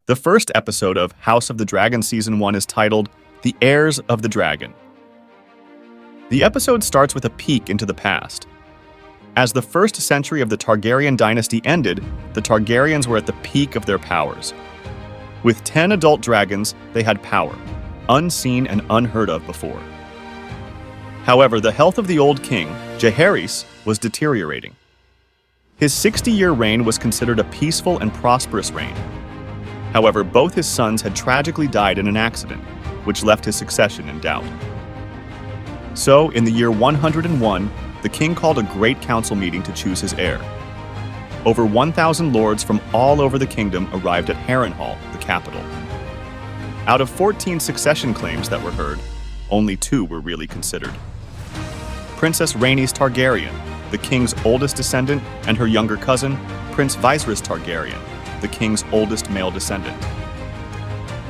The first episode of House of the Dragon Season 1 is titled The Heirs of the Dragon. The episode starts with a peek into the past. As the first century of the Targaryen dynasty ended, the Targaryens were at the peak of their powers. With 10 adult dragons, they had power, unseen and unheard of before. However, the health of the old king, Heirs, was deteriorating. His 60-year reign was considered a peaceful and prosperous reign. However, both his sons had tragically died in an accident, which left his succession in doubt. So, in the year 101, the king called a great council meeting to choose his heir. Over 1,000 lords from all over the kingdom arrived at Harrenhal, the capital. Out of 14 succession claims that were heard, only 2 were really considered. Princess Rhaenys Targaryen, the king's oldest descendant, and her younger cousin, Prince Viserys Targaryen, the king's oldest male descendant.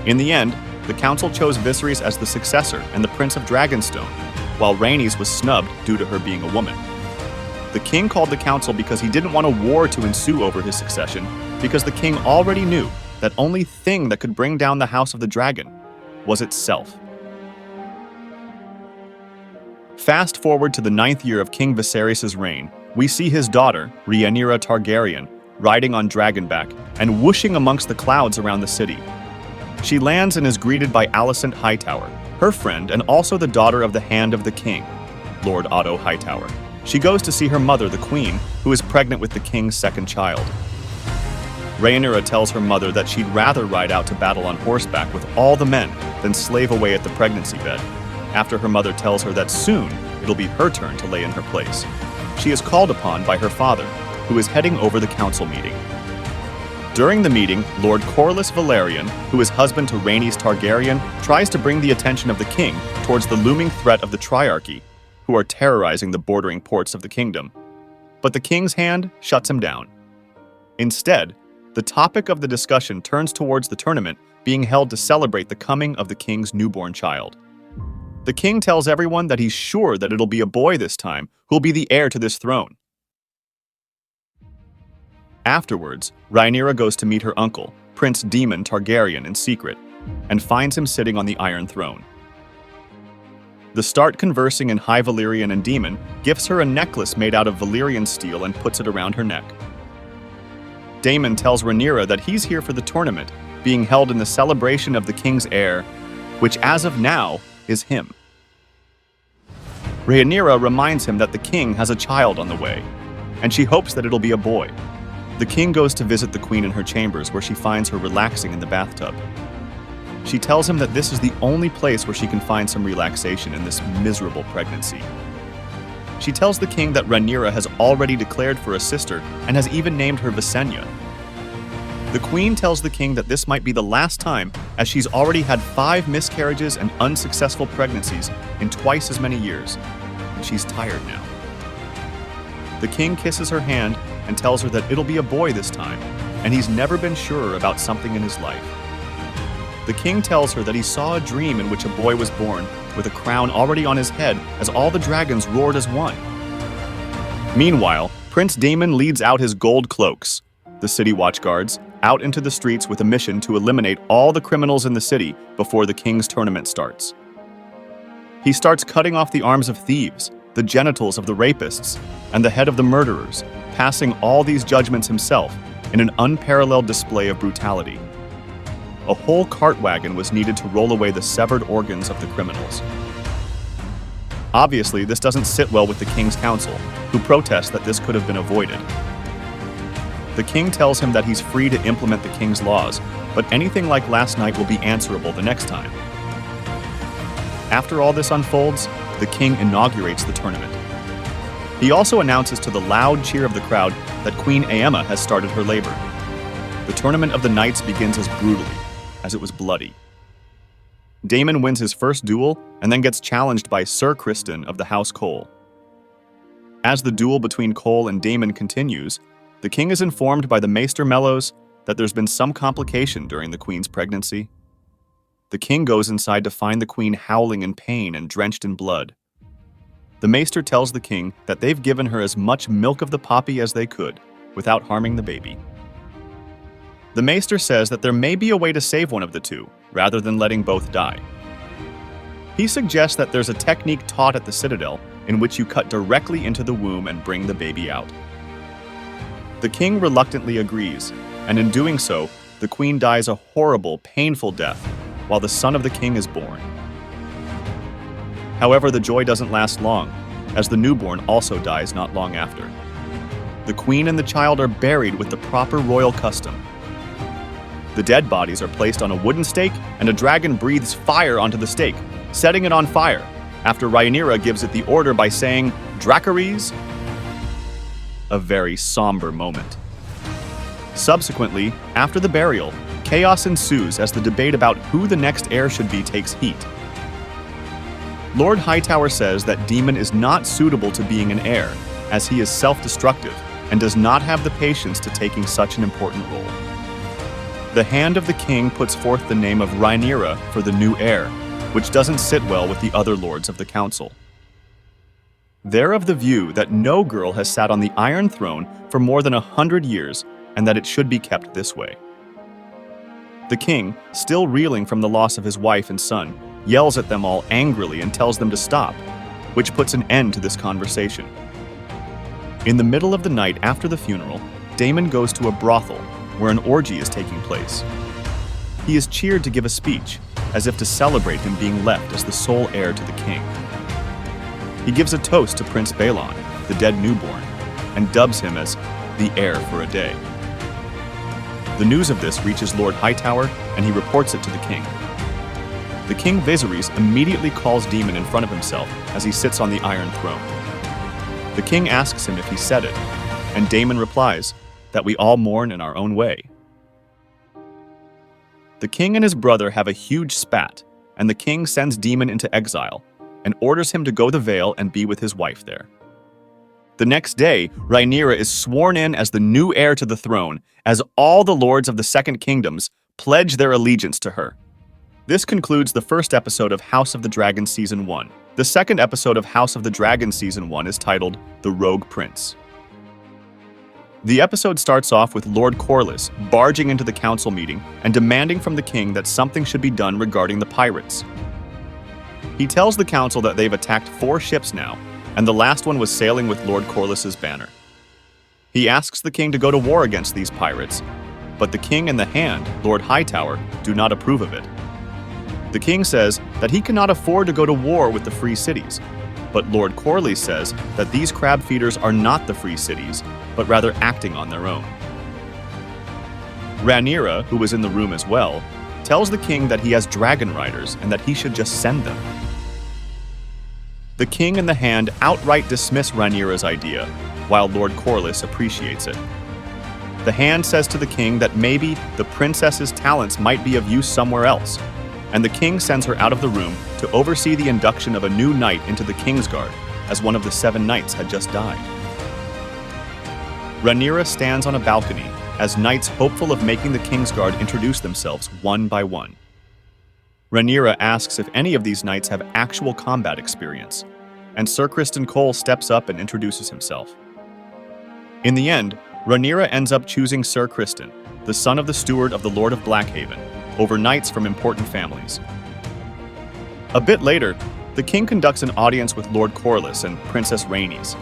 In the end, the council chose Viserys as the successor and the Prince of Dragonstone, while Rhaenys was snubbed due to her being a woman. The king called the council because he didn't want a war to ensue over his succession, because the king already knew that only thing that could bring down the House of the Dragon was itself. Fast forward to the 9th year of King Viserys' reign, we see his daughter, Rhaenyra Targaryen, riding on dragonback and whooshing amongst the clouds around the city. She lands and is greeted by Alicent Hightower, her friend and also the daughter of the Hand of the King, Lord Otto Hightower. She goes to see her mother, the Queen, who is pregnant with the king's second child. Rhaenyra tells her mother that she'd rather ride out to battle on horseback with all the men than slave away at the pregnancy bed, after her mother tells her that soon it'll be her turn to lay in her place. She is called upon by her father, who is heading over the council meeting. During the meeting, Lord Corlys Velaryon, who is husband to Rhaenys Targaryen, tries to bring the attention of the king towards the looming threat of the Triarchy, who are terrorizing the bordering ports of the kingdom. But the king's hand shuts him down. Instead, the topic of the discussion turns towards the tournament being held to celebrate the coming of the king's newborn child. The king tells everyone that he's sure that it'll be a boy this time who'll be the heir to this throne. Afterwards, Rhaenyra goes to meet her uncle, Prince Daemon Targaryen, in secret, and finds him sitting on the Iron Throne. The start conversing in High Valyrian, and Daemon gifts her a necklace made out of Valyrian steel and puts it around her neck. Daemon tells Rhaenyra that he's here for the tournament, being held in the celebration of the king's heir, which as of now is him. Rhaenyra reminds him that the king has a child on the way, and she hopes that it'll be a boy. The king goes to visit the queen in her chambers, where she finds her relaxing in the bathtub. She tells him that this is the only place where she can find some relaxation in this miserable pregnancy. She tells the king that Rhaenyra has already declared for a sister and has even named her Visenya. The queen tells the king that this might be the last time, as she's already had 5 miscarriages and unsuccessful pregnancies in twice as many years, and she's tired now. The king kisses her hand and tells her that it'll be a boy this time, and he's never been surer about something in his life. The king tells her that he saw a dream in which a boy was born with a crown already on his head as all the dragons roared as one. Meanwhile, Prince Daemon leads out his gold cloaks, the city watchguards, out into the streets with a mission to eliminate all the criminals in the city before the king's tournament starts. He starts cutting off the arms of thieves, the genitals of the rapists, and the head of the murderers, passing all these judgments himself in an unparalleled display of brutality. A whole cart wagon was needed to roll away the severed organs of the criminals. Obviously, this doesn't sit well with the king's council, who protest that this could have been avoided. The king tells him that he's free to implement the king's laws, but anything like last night will be answerable the next time. After all this unfolds, the king inaugurates the tournament. He also announces to the loud cheer of the crowd that Queen Aemma has started her labor. The Tournament of the Knights begins as brutally as it was bloody. Daemon wins his first duel and then gets challenged by Sir Criston of the House Cole. As the duel between Cole and Daemon continues, the king is informed by the Maester Mellows that there's been some complication during the queen's pregnancy. The king goes inside to find the queen howling in pain and drenched in blood. The maester tells the king that they've given her as much milk of the poppy as they could, without harming the baby. The Maester says that there may be a way to save one of the two, rather than letting both die. He suggests that there's a technique taught at the Citadel in which you cut directly into the womb and bring the baby out. The king reluctantly agrees, and in doing so, the queen dies a horrible, painful death, while the son of the king is born. However, the joy doesn't last long, as the newborn also dies not long after. The queen and the child are buried with the proper royal custom. The dead bodies are placed on a wooden stake, and a dragon breathes fire onto the stake, setting it on fire, after Rhaenyra gives it the order by saying, "Dracarys?" A very somber moment. Subsequently, after the burial, chaos ensues as the debate about who the next heir should be takes heat. Lord Hightower says that Daemon is not suitable to being an heir, as he is self-destructive and does not have the patience to taking such an important role. The Hand of the King puts forth the name of Rhaenyra for the new heir, which doesn't sit well with the other lords of the council. They're of the view that no girl has sat on the Iron Throne for more than 100 years, and that it should be kept this way. The king, still reeling from the loss of his wife and son, yells at them all angrily and tells them to stop, which puts an end to this conversation. In the middle of the night after the funeral, Daemon goes to a brothel where an orgy is taking place. He is cheered to give a speech, as if to celebrate him being left as the sole heir to the king. He gives a toast to Prince Balon, the dead newborn, and dubs him as the heir for a day. The news of this reaches Lord Hightower, and he reports it to the king. The King Viserys immediately calls Daemon in front of himself as he sits on the Iron Throne. The king asks him if he said it, and Daemon replies that we all mourn in our own way. The king and his brother have a huge spat, and the king sends Daemon into exile and orders him to go the Vale and be with his wife there. The next day, Rhaenyra is sworn in as the new heir to the throne, as all the lords of the Second Kingdoms pledge their allegiance to her. This concludes the first episode of House of the Dragon Season 1. The second episode of House of the Dragon Season 1 is titled The Rouge Prince. The episode starts off with Lord Corlys barging into the council meeting and demanding from the king that something should be done regarding the pirates. He tells the council that they've attacked 4 ships now, and the last one was sailing with Lord Corlys's banner. He asks the king to go to war against these pirates, but the king and the Hand, Lord Hightower, do not approve of it. The king says that he cannot afford to go to war with the free cities, but Lord Corlys says that these crab feeders are not the free cities, but rather acting on their own. Rhaenyra, who was in the room as well, tells the king that he has dragon riders and that he should just send them. The king and the Hand outright dismiss Rhaenyra's idea, while Lord Corlys appreciates it. The Hand says to the king that maybe the princess's talents might be of use somewhere else, and the king sends her out of the room to oversee the induction of a new knight into the Kingsguard, as one of the 7 knights had just died. Rhaenyra stands on a balcony as knights hopeful of making the Kingsguard introduce themselves one by one. Rhaenyra asks if any of these knights have actual combat experience, and Sir Criston Cole steps up and introduces himself. In the end, Rhaenyra ends up choosing Sir Criston, the son of the steward of the Lord of Blackhaven, over knights from important families. A bit later, the king conducts an audience with Lord Corlys and Princess Rhaenys.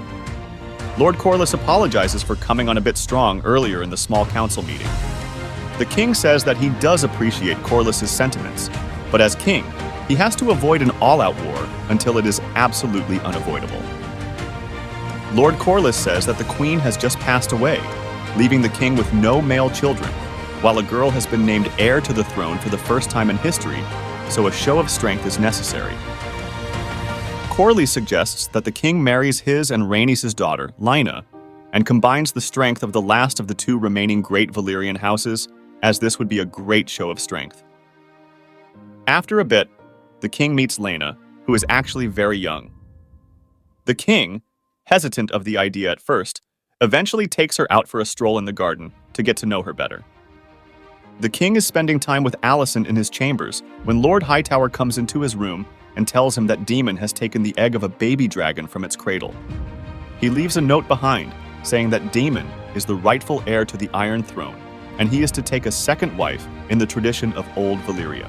Lord Corlys apologizes for coming on a bit strong earlier in the small council meeting. The king says that he does appreciate Corlys's sentiments, but as king, he has to avoid an all-out war until it is absolutely unavoidable. Lord Corlys says that the queen has just passed away, leaving the king with no male children, while a girl has been named heir to the throne for the first time in history, so a show of strength is necessary. Corlys suggests that the king marries his and Rhaenys' daughter, Lynna, and combines the strength of the last of the 2 remaining great Valyrian houses, as this would be a great show of strength. After a bit, the king meets Lynna, who is actually very young. The king, hesitant of the idea at first, eventually takes her out for a stroll in the garden to get to know her better. The king is spending time with Alicent in his chambers when Lord Hightower comes into his room and tells him that Daemon has taken the egg of a baby dragon from its cradle. He leaves a note behind saying that Daemon is the rightful heir to the Iron Throne and he is to take a second wife in the tradition of Old Valyria.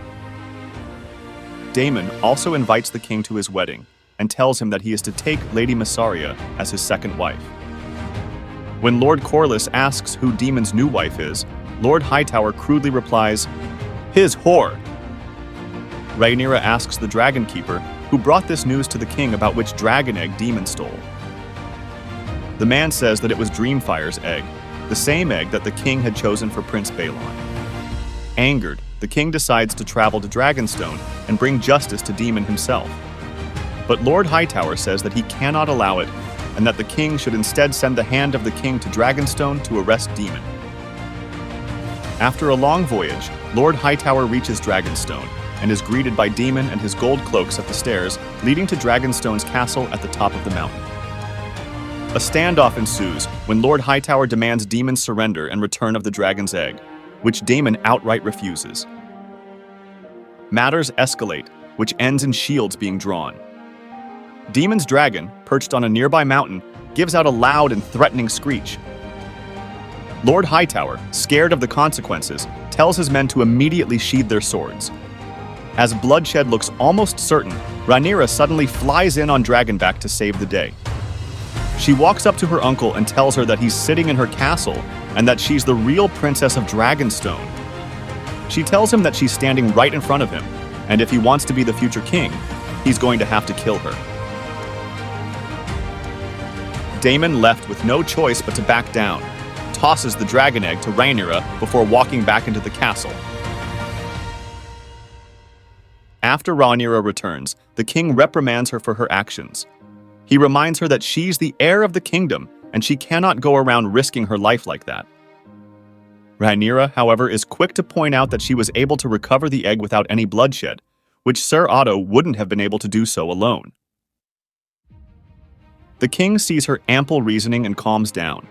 Daemon also invites the king to his wedding and tells him that he is to take Lady Mysaria as his second wife. When Lord Corlys asks who Daemon's new wife is, Lord Hightower crudely replies, "His whore." Rhaenyra asks the Dragon Keeper who brought this news to the king about which dragon egg Daemon stole. The man says that it was Dreamfire's egg, the same egg that the king had chosen for Prince Baelon. Angered, the king decides to travel to Dragonstone and bring justice to Daemon himself. But Lord Hightower says that he cannot allow it, and that the king should instead send the hand of the king to Dragonstone to arrest Daemon. After a long voyage, Lord Hightower reaches Dragonstone and is greeted by Daemon and his gold cloaks at the stairs leading to Dragonstone's castle at the top of the mountain. A standoff ensues when Lord Hightower demands Daemon's surrender and return of the dragon's egg, which Daemon outright refuses. Matters escalate, which ends in shields being drawn. Daemon's dragon, perched on a nearby mountain, gives out a loud and threatening screech. Lord Hightower, scared of the consequences, tells his men to immediately sheathe their swords. As bloodshed looks almost certain, Rhaenyra suddenly flies in on Dragonback to save the day. She walks up to her uncle and tells her that he's sitting in her castle and that she's the real princess of Dragonstone. She tells him that she's standing right in front of him, and if he wants to be the future king, he's going to have to kill her. Daemon, left with no choice but to back down, tosses the dragon egg to Rhaenyra before walking back into the castle. After Rhaenyra returns, the king reprimands her for her actions. He reminds her that she's the heir of the kingdom, and she cannot go around risking her life like that. Rhaenyra, however, is quick to point out that she was able to recover the egg without any bloodshed, which Ser Otto wouldn't have been able to do so alone. The king sees her ample reasoning and calms down.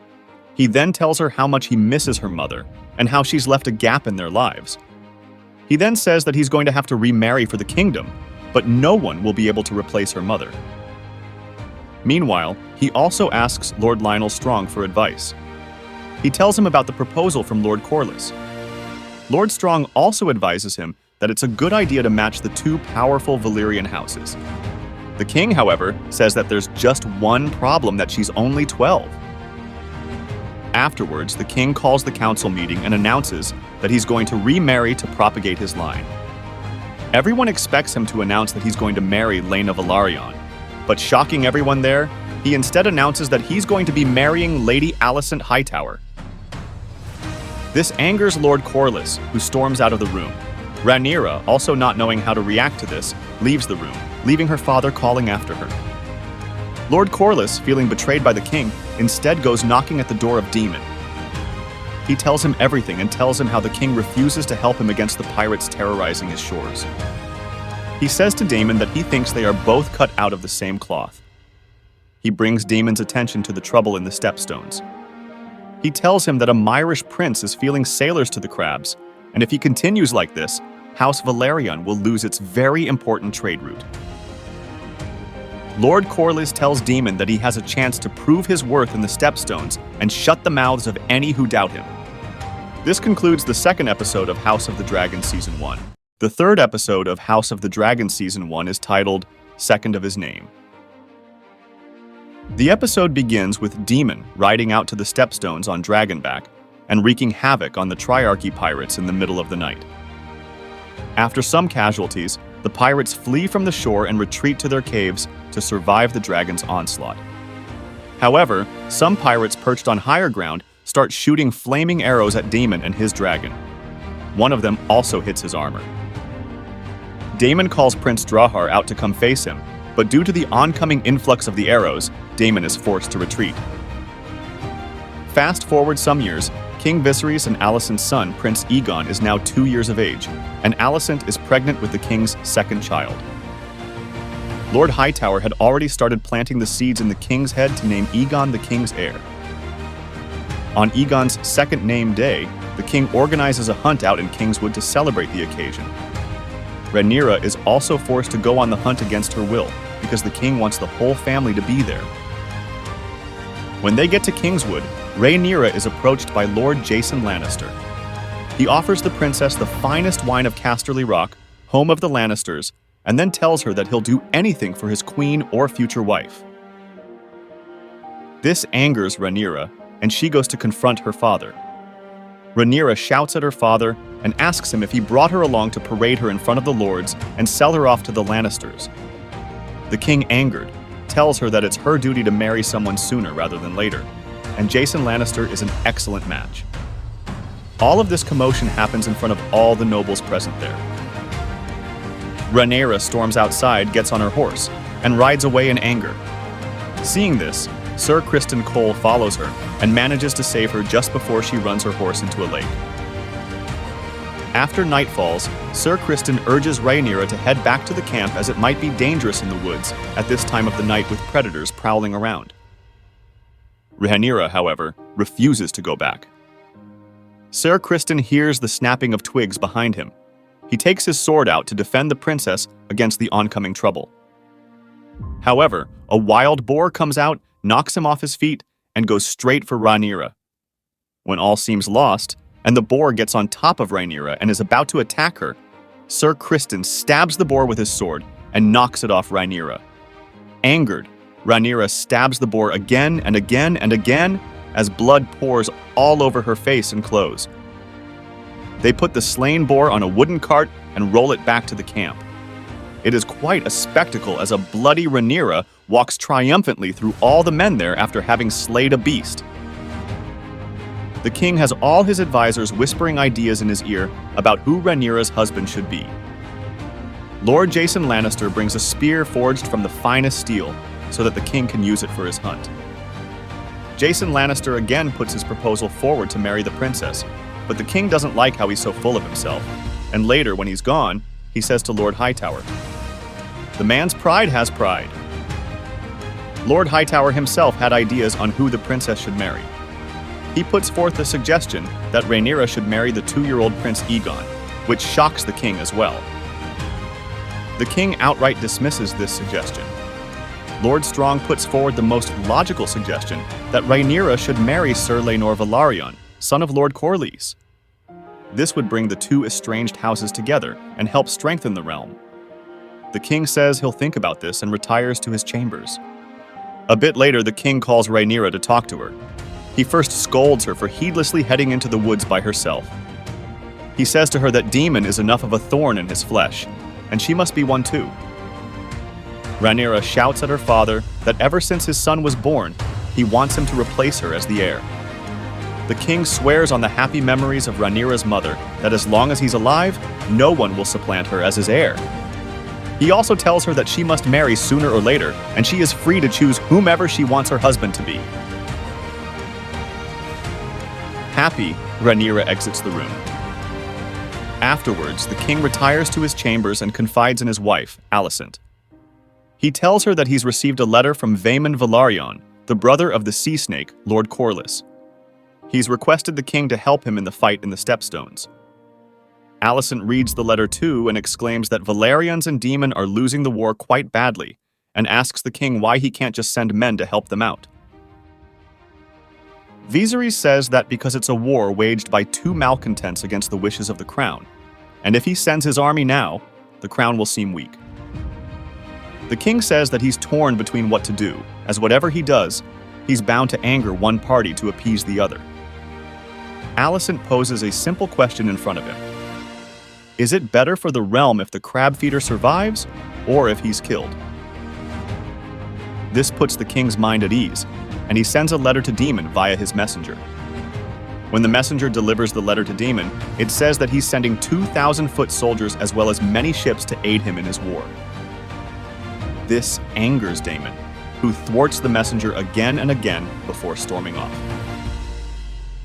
He then tells her how much he misses her mother, and how she's left a gap in their lives. He then says that he's going to have to remarry for the kingdom, but no one will be able to replace her mother. Meanwhile, he also asks Lord Lionel Strong for advice. He tells him about the proposal from Lord Corlys. Lord Strong also advises him that it's a good idea to match the two powerful Valyrian houses. The king, however, says that there's just one problem, that she's only 12. Afterwards, the king calls the council meeting and announces that he's going to remarry to propagate his line. Everyone expects him to announce that he's going to marry Laena Velaryon, but shocking everyone there, he instead announces that he's going to be marrying Lady Alicent Hightower. This angers Lord Corlys, who storms out of the room. Rhaenyra, also not knowing how to react to this, leaves the room, leaving her father calling after her. Lord Corlys, feeling betrayed by the king, instead goes knocking at the door of Daemon. He tells him everything and tells him how the king refuses to help him against the pirates terrorizing his shores. He says to Daemon that he thinks they are both cut out of the same cloth. He brings Daemon's attention to the trouble in the Stepstones. He tells him that a Myrish prince is feeling sailors to the crabs, and if he continues like this, House Velaryon will lose its very important trade route. Lord Corlys tells Daemon that he has a chance to prove his worth in the Stepstones and shut the mouths of any who doubt him. This concludes the second episode of House of the Dragon Season 1. The third episode of House of the Dragon Season 1 is titled Second of His Name. The episode begins with Daemon riding out to the Stepstones on Dragonback and wreaking havoc on the Triarchy pirates in the middle of the night. After some casualties, the pirates flee from the shore and retreat to their caves to survive the dragon's onslaught. However, some pirates perched on higher ground start shooting flaming arrows at Daemon and his dragon. One of them also hits his armor. Daemon calls Prince Drahar out to come face him, but due to the oncoming influx of the arrows, Daemon is forced to retreat. Fast forward some years, King Viserys and Alicent's son, Prince Aegon, is now 2 years of age, and Alicent is pregnant with the king's second child. Lord Hightower had already started planting the seeds in the king's head to name Aegon the king's heir. On Aegon's second name day, the king organizes a hunt out in Kingswood to celebrate the occasion. Rhaenyra is also forced to go on the hunt against her will, because the king wants the whole family to be there. When they get to Kingswood, Rhaenyra is approached by Lord Jason Lannister. He offers the princess the finest wine of Casterly Rock, home of the Lannisters, and then tells her that he'll do anything for his queen or future wife. This angers Rhaenyra, and she goes to confront her father. Rhaenyra shouts at her father and asks him if he brought her along to parade her in front of the lords and sell her off to the Lannisters. The king, angered, tells her that it's her duty to marry someone sooner rather than later, and Jason Lannister is an excellent match. All of this commotion happens in front of all the nobles present there. Rhaenyra storms outside, gets on her horse, and rides away in anger. Seeing this, Sir Criston Cole follows her and manages to save her just before she runs her horse into a lake. After night falls, Sir Criston urges Rhaenyra to head back to the camp as it might be dangerous in the woods at this time of the night with predators prowling around. Rhaenyra, however, refuses to go back. Sir Criston hears the snapping of twigs behind him. He takes his sword out to defend the princess against the oncoming trouble. However, a wild boar comes out, knocks him off his feet, and goes straight for Rhaenyra. When all seems lost, and the boar gets on top of Rhaenyra and is about to attack her, Sir Criston stabs the boar with his sword and knocks it off Rhaenyra. Angered, Rhaenyra stabs the boar again and again and again as blood pours all over her face and clothes. They put the slain boar on a wooden cart and roll it back to the camp. It is quite a spectacle as a bloody Rhaenyra walks triumphantly through all the men there after having slayed a beast. The king has all his advisors whispering ideas in his ear about who Rhaenyra's husband should be. Lord Jason Lannister brings a spear forged from the finest steel so that the king can use it for his hunt. Jason Lannister again puts his proposal forward to marry the princess, but the king doesn't like how he's so full of himself, and later, when he's gone, he says to Lord Hightower, "The man's pride has pride." Lord Hightower himself had ideas on who the princess should marry. He puts forth the suggestion that Rhaenyra should marry the 2-year-old Prince Aegon, which shocks the king as well. The king outright dismisses this suggestion. Lord Strong puts forward the most logical suggestion that Rhaenyra should marry Sir Laenor Velaryon, son of Lord Corlys. This would bring the two estranged houses together and help strengthen the realm. The king says he'll think about this and retires to his chambers. A bit later, the king calls Rhaenyra to talk to her. He first scolds her for heedlessly heading into the woods by herself. He says to her that Daemon is enough of a thorn in his flesh, and she must be one too. Rhaenyra shouts at her father that ever since his son was born, he wants him to replace her as the heir. The king swears on the happy memories of Rhaenyra's mother that as long as he's alive, no one will supplant her as his heir. He also tells her that she must marry sooner or later, and she is free to choose whomever she wants her husband to be. Happy, Rhaenyra exits the room. Afterwards, the king retires to his chambers and confides in his wife, Alicent. He tells her that he's received a letter from Vaemond Velaryon, the brother of the sea snake, Lord Corlys. He's requested the king to help him in the fight in the Stepstones. Alicent reads the letter too and exclaims that Velaryons and Daemon are losing the war quite badly, and asks the king why he can't just send men to help them out. Viserys says that because it's a war waged by two malcontents against the wishes of the crown, and if he sends his army now, the crown will seem weak. The king says that he's torn between what to do, as whatever he does, he's bound to anger one party to appease the other. Alicent poses a simple question in front of him. Is it better for the realm if the crab feeder survives, or if he's killed? This puts the king's mind at ease, and he sends a letter to Daemon via his messenger. When the messenger delivers the letter to Daemon, it says that he's sending 2,000-foot soldiers as well as many ships to aid him in his war. This angers Daemon, who thwarts the messenger again and again before storming off.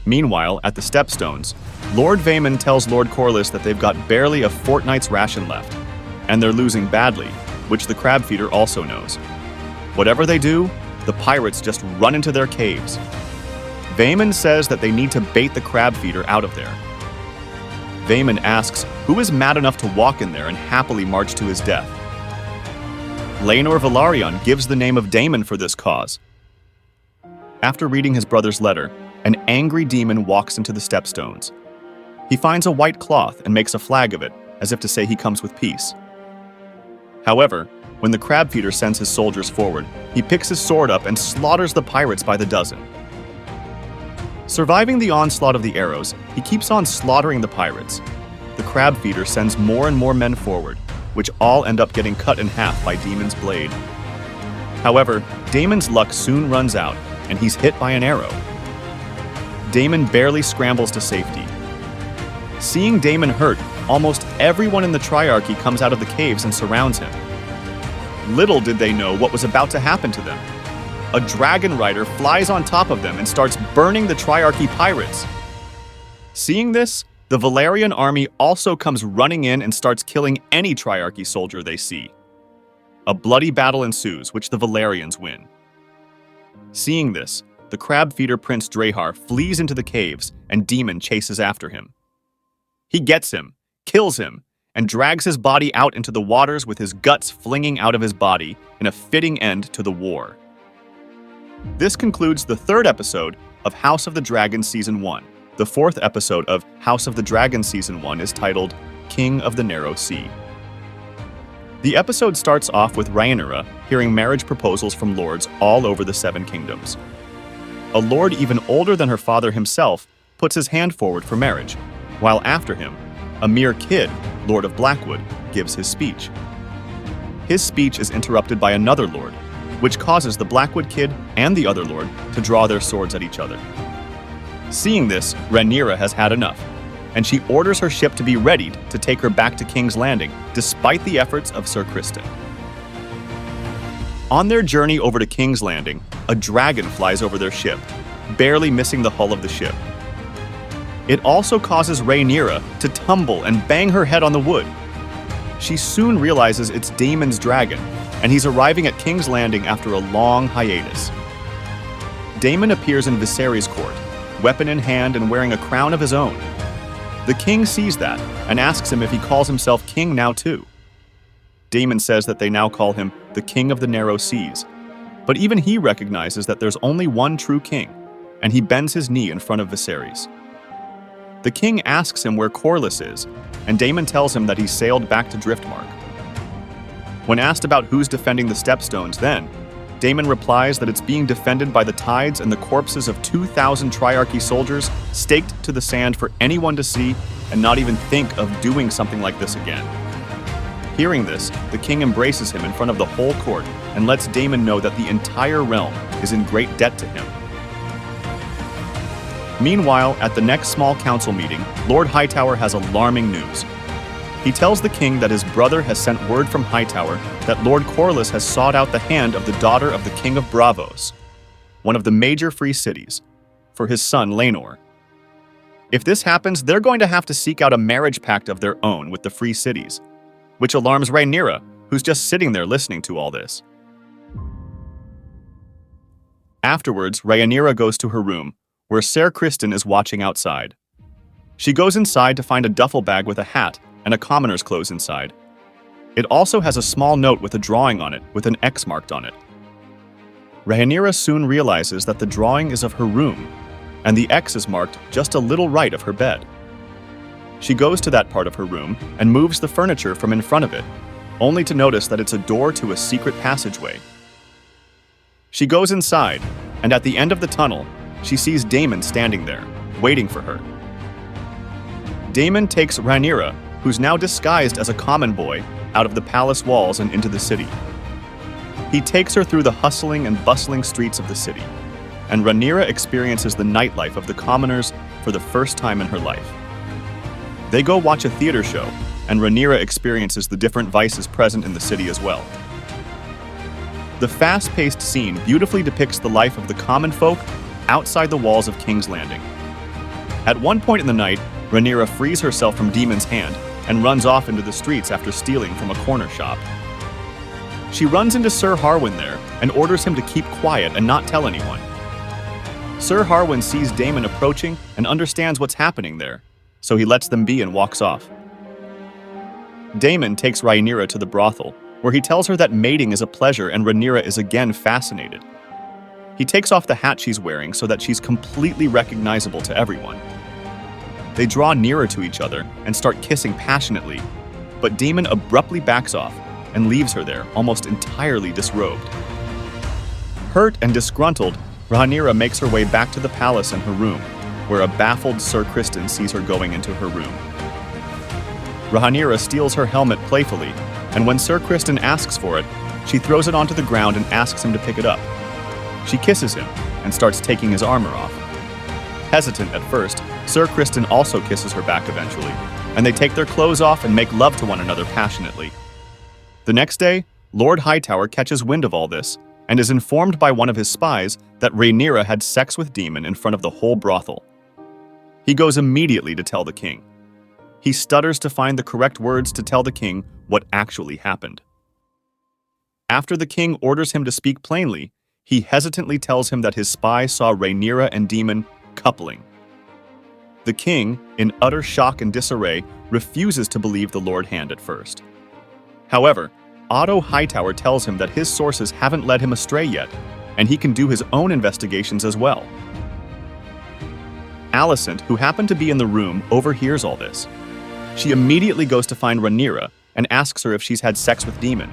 Meanwhile, at the Stepstones, Lord Vaemond tells Lord Corlys that they've got barely a fortnight's ration left, and they're losing badly, which the crab feeder also knows. Whatever they do, the pirates just run into their caves. Vaemond says that they need to bait the crab feeder out of there. Vaemond asks who is mad enough to walk in there and happily march to his death. Laenor Velaryon gives the name of Daemon for this cause. After reading his brother's letter, an angry Daemon walks into the Stepstones. He finds a white cloth and makes a flag of it, as if to say he comes with peace. However, when the crab feeder sends his soldiers forward, he picks his sword up and slaughters the pirates by the dozen. Surviving the onslaught of the arrows, he keeps on slaughtering the pirates. The crab feeder sends more and more men forward, which all end up getting cut in half by Daemon's blade. However, Daemon's luck soon runs out, and he's hit by an arrow. Daemon barely scrambles to safety. Seeing Daemon hurt, almost everyone in the Triarchy comes out of the caves and surrounds him. Little did they know what was about to happen to them. A dragon rider flies on top of them and starts burning the Triarchy pirates. Seeing this, the Valyrian army also comes running in and starts killing any Triarchy soldier they see. A bloody battle ensues, which the Valyrians win. Seeing this, the crab feeder Prince Drahar flees into the caves and Daemon chases after him. He gets him, kills him, and drags his body out into the waters with his guts flinging out of his body in a fitting end to the war. This concludes the third episode of House of the Dragon Season 1. The fourth episode of House of the Dragon Season 1 is titled King of the Narrow Sea. The episode starts off with Rhaenyra hearing marriage proposals from lords all over the Seven Kingdoms. A lord even older than her father himself puts his hand forward for marriage, while after him, a mere kid, Lord of Blackwood, gives his speech. His speech is interrupted by another lord, which causes the Blackwood kid and the other lord to draw their swords at each other. Seeing this, Rhaenyra has had enough, and she orders her ship to be readied to take her back to King's Landing, despite the efforts of Sir Criston. On their journey over to King's Landing, a dragon flies over their ship, barely missing the hull of the ship. It also causes Rhaenyra to tumble and bang her head on the wood. She soon realizes it's Daemon's dragon, and he's arriving at King's Landing after a long hiatus. Daemon appears in Viserys' court, weapon in hand and wearing a crown of his own. The king sees that and asks him if he calls himself king now too. Daemon says that they now call him the King of the Narrow Seas, but even he recognizes that there's only one true king, and he bends his knee in front of Viserys. The king asks him where Corlys is, and Daemon tells him that he sailed back to Driftmark. When asked about who's defending the Stepstones then, Daemon replies that it's being defended by the tides and the corpses of 2,000 Triarchy soldiers staked to the sand for anyone to see and not even think of doing something like this again. Hearing this, the king embraces him in front of the whole court and lets Daemon know that the entire realm is in great debt to him. Meanwhile, at the next small council meeting, Lord Hightower has alarming news. He tells the king that his brother has sent word from Hightower that Lord Corlys has sought out the hand of the daughter of the King of Braavos, one of the major free cities, for his son Laenor. If this happens, they're going to have to seek out a marriage pact of their own with the free cities, which alarms Rhaenyra, who's just sitting there listening to all this. Afterwards, Rhaenyra goes to her room, where Ser Criston is watching outside. She goes inside to find a duffel bag with a hat and a commoner's clothes inside. It also has a small note with a drawing on it with an X marked on it. Rhaenyra soon realizes that the drawing is of her room, and the X is marked just a little right of her bed. She goes to that part of her room and moves the furniture from in front of it, only to notice that it's a door to a secret passageway. She goes inside, and at the end of the tunnel, she sees Daemon standing there, waiting for her. Daemon takes Rhaenyra, who's now disguised as a common boy, out of the palace walls and into the city. He takes her through the hustling and bustling streets of the city, and Rhaenyra experiences the nightlife of the commoners for the first time in her life. They go watch a theater show, and Rhaenyra experiences the different vices present in the city as well. The fast-paced scene beautifully depicts the life of the common folk outside the walls of King's Landing. At one point in the night, Rhaenyra frees herself from Daemon's hand and runs off into the streets after stealing from a corner shop. She runs into Sir Harwin there and orders him to keep quiet and not tell anyone. Sir Harwin sees Daemon approaching and understands what's happening there, so he lets them be and walks off. Daemon takes Rhaenyra to the brothel, where he tells her that mating is a pleasure and Rhaenyra is again fascinated. He takes off the hat she's wearing so that she's completely recognizable to everyone. They draw nearer to each other and start kissing passionately, but Daemon abruptly backs off and leaves her there, almost entirely disrobed. Hurt and disgruntled, Rhaenyra makes her way back to the palace and her room, where a baffled Sir Criston sees her going into her room. Rhaenyra steals her helmet playfully, and when Sir Criston asks for it, she throws it onto the ground and asks him to pick it up. She kisses him and starts taking his armor off. Hesitant at first, Sir Criston also kisses her back eventually, and they take their clothes off and make love to one another passionately. The next day, Lord Hightower catches wind of all this and is informed by one of his spies that Rhaenyra had sex with Daemon in front of the whole brothel. He goes immediately to tell the king. He stutters to find the correct words to tell the king what actually happened. After the king orders him to speak plainly, he hesitantly tells him that his spy saw Rhaenyra and Daemon coupling. The king, in utter shock and disarray, refuses to believe the Lord Hand at first. However, Otto Hightower tells him that his sources haven't led him astray yet, and he can do his own investigations as well. Alicent, who happened to be in the room, overhears all this. She immediately goes to find Rhaenyra and asks her if she's had sex with Daemon.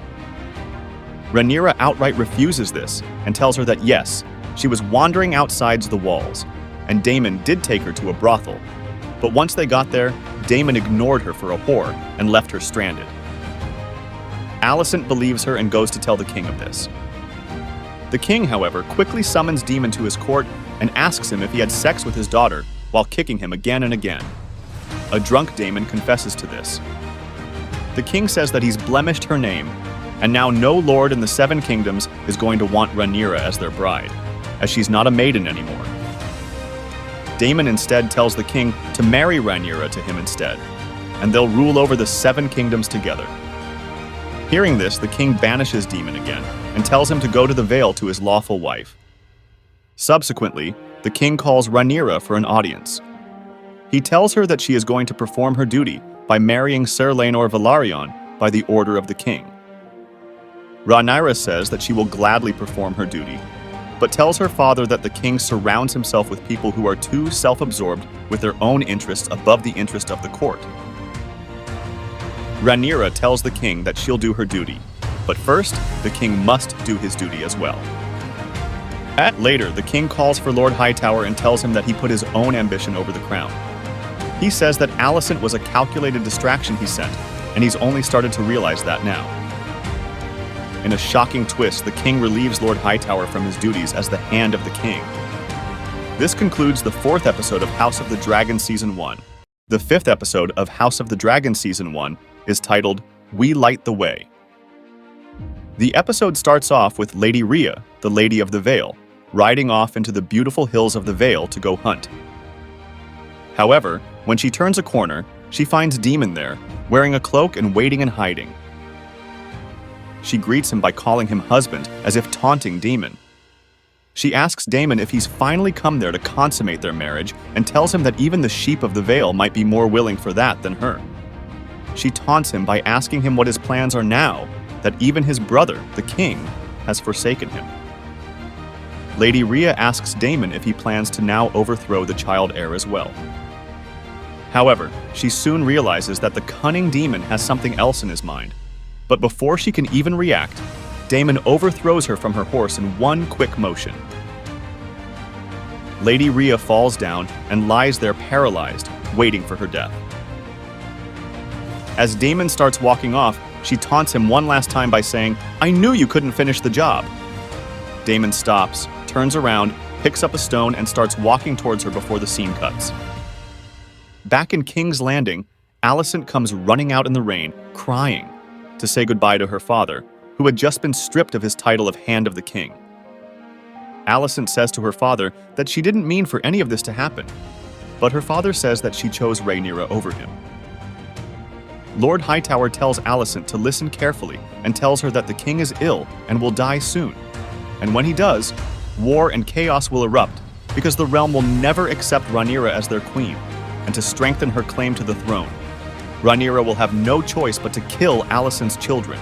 Rhaenyra outright refuses this and tells her that yes, she was wandering outside the walls, and Daemon did take her to a brothel. But once they got there, Daemon ignored her for a whore and left her stranded. Alicent believes her and goes to tell the king of this. The king, however, quickly summons Daemon to his court and asks him if he had sex with his daughter while kicking him again and again. A drunk Daemon confesses to this. The king says that he's blemished her name, and now no lord in the Seven Kingdoms is going to want Rhaenyra as their bride, as she's not a maiden anymore. Daemon instead tells the king to marry Rhaenyra to him instead, and they'll rule over the Seven Kingdoms together. Hearing this, the king banishes Daemon again and tells him to go to the Vale to his lawful wife. Subsequently, the king calls Rhaenyra for an audience. He tells her that she is going to perform her duty by marrying Sir Laenor Velaryon by the order of the king. Rhaenyra says that she will gladly perform her duty, but tells her father that the king surrounds himself with people who are too self-absorbed with their own interests above the interest of the court. Rhaenyra tells the king that she'll do her duty, but first, the king must do his duty as well. Later, the king calls for Lord Hightower and tells him that he put his own ambition over the crown. He says that Alicent was a calculated distraction he sent, and he's only started to realize that now. In a shocking twist, the king relieves Lord Hightower from his duties as the Hand of the King. This concludes the 4th episode of House of the Dragon Season 1. The 5th episode of House of the Dragon Season 1 is titled, We Light the Way. The episode starts off with Lady Rhea, the Lady of the Vale, riding off into the beautiful hills of the Vale to go hunt. However, when she turns a corner, she finds Daemon there, wearing a cloak and waiting and hiding. She greets him by calling him husband, as if taunting Daemon. She asks Daemon if he's finally come there to consummate their marriage and tells him that even the sheep of the Vale might be more willing for that than her. She taunts him by asking him what his plans are now, that even his brother, the king, has forsaken him. Lady Rhea asks Daemon if he plans to now overthrow the child heir as well. However, she soon realizes that the cunning Daemon has something else in his mind. But before she can even react, Daemon overthrows her from her horse in one quick motion. Lady Rhea falls down and lies there paralyzed, waiting for her death. As Daemon starts walking off, she taunts him one last time by saying, "I knew you couldn't finish the job." Daemon stops, turns around, picks up a stone, and starts walking towards her before the scene cuts. Back in King's Landing, Alicent comes running out in the rain, crying, to say goodbye to her father, who had just been stripped of his title of Hand of the King. Alicent says to her father that she didn't mean for any of this to happen, but her father says that she chose Rhaenyra over him. Lord Hightower tells Alicent to listen carefully and tells her that the king is ill and will die soon. And when he does, war and chaos will erupt because the realm will never accept Rhaenyra as their queen, and to strengthen her claim to the throne, Rhaenyra will have no choice but to kill Alicent's children.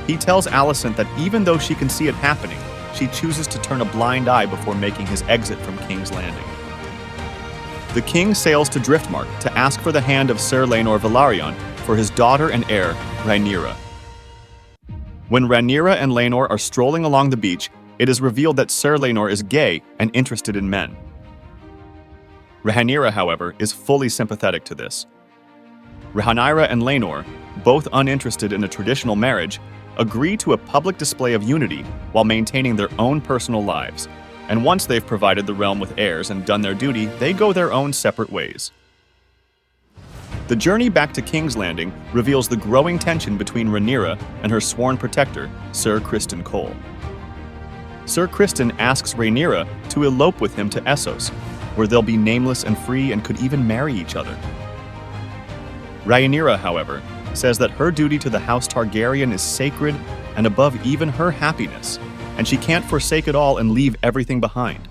He tells Alicent that even though she can see it happening, she chooses to turn a blind eye before making his exit from King's Landing. the king sails to Driftmark to ask for the hand of Sir Laenor Velaryon for his daughter and heir, Rhaenyra. When Rhaenyra and Laenor are strolling along the beach, it is revealed that Sir Laenor is gay and interested in men. Rhaenyra, however, is fully sympathetic to this. Rhaenyra and Laenor, both uninterested in a traditional marriage, agree to a public display of unity while maintaining their own personal lives, and once they've provided the realm with heirs and done their duty, they go their own separate ways. The journey back to King's Landing reveals the growing tension between Rhaenyra and her sworn protector, Sir Criston Cole. Sir Criston asks Rhaenyra to elope with him to Essos, where they'll be nameless and free and could even marry each other. Rhaenyra, however, says that her duty to the House Targaryen is sacred and above even her happiness, and she can't forsake it all and leave everything behind.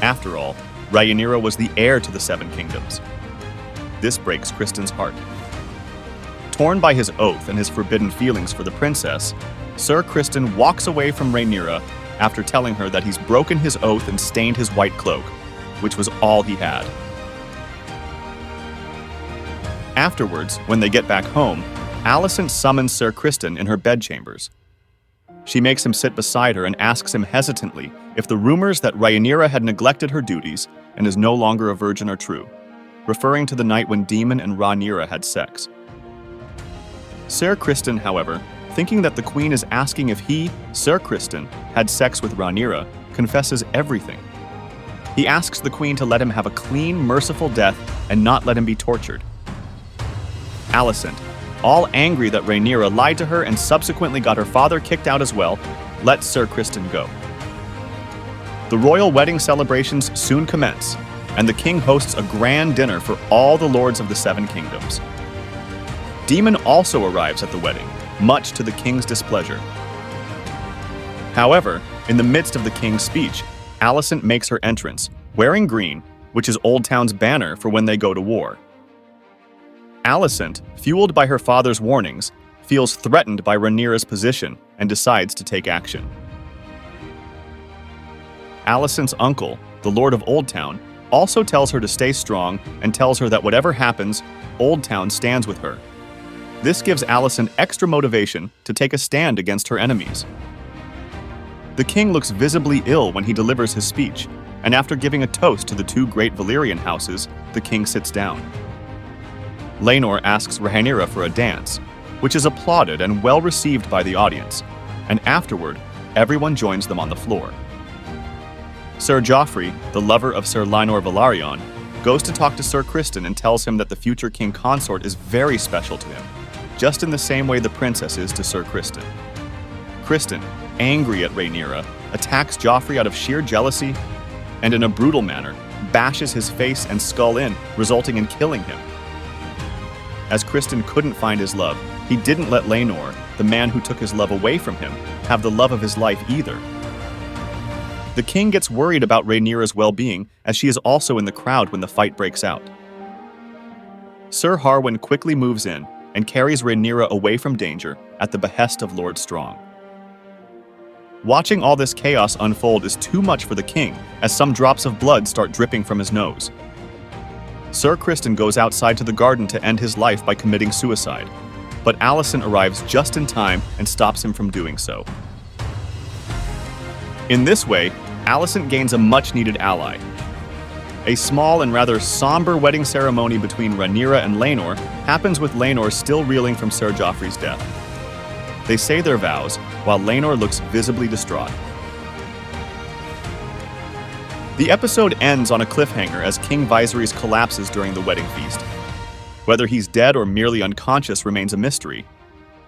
After all, Rhaenyra was the heir to the Seven Kingdoms. This breaks Criston's heart. Torn by his oath and his forbidden feelings for the princess, Sir Criston walks away from Rhaenyra after telling her that he's broken his oath and stained his white cloak, which was all he had. Afterwards, when they get back home, Alicent summons Sir Criston in her bedchambers. She makes him sit beside her and asks him hesitantly if the rumors that Rhaenyra had neglected her duties and is no longer a virgin are true, referring to the night when Daemon and Rhaenyra had sex. Sir Criston, however, thinking that the queen is asking if he, Sir Criston, had sex with Rhaenyra, confesses everything. He asks the queen to let him have a clean, merciful death and not let him be tortured. Alicent, all angry that Rhaenyra lied to her and subsequently got her father kicked out as well, lets Sir Criston go. The royal wedding celebrations soon commence, and the king hosts a grand dinner for all the lords of the Seven Kingdoms. Daemon also arrives at the wedding, much to the king's displeasure. However, in the midst of the king's speech, Alicent makes her entrance, wearing green, which is Old Town's banner for when they go to war. Alicent, fueled by her father's warnings, feels threatened by Rhaenyra's position and decides to take action. Alicent's uncle, the Lord of Old Town, also tells her to stay strong and tells her that whatever happens, Old Town stands with her. This gives Alicent extra motivation to take a stand against her enemies. The king looks visibly ill when he delivers his speech, and after giving a toast to the two great Valyrian houses, the king sits down. Laenor asks Rhaenyra for a dance, which is applauded and well received by the audience, and afterward, everyone joins them on the floor. Sir Joffrey, the lover of Sir Laenor Velaryon, goes to talk to Sir Criston and tells him that the future king consort is very special to him, just in the same way the princess is to Sir Criston. Criston, angry at Rhaenyra, attacks Joffrey out of sheer jealousy, and in a brutal manner, bashes his face and skull in, resulting in killing him. As Criston couldn't find his love, he didn't let Laenor, the man who took his love away from him, have the love of his life either. The king gets worried about Rhaenyra's well-being, as she is also in the crowd when the fight breaks out. Sir Harwin quickly moves in and carries Rhaenyra away from danger at the behest of Lord Strong. Watching all this chaos unfold is too much for the king, as some drops of blood start dripping from his nose. Sir Criston goes outside to the garden to end his life by committing suicide, but Alicent arrives just in time and stops him from doing so. In this way, Alicent gains a much-needed ally. A small and rather somber wedding ceremony between Rhaenyra and Laenor happens with Laenor still reeling from Sir Joffrey's death. They say their vows, while Laenor looks visibly distraught. The episode ends on a cliffhanger as King Viserys collapses during the wedding feast. Whether he's dead or merely unconscious remains a mystery.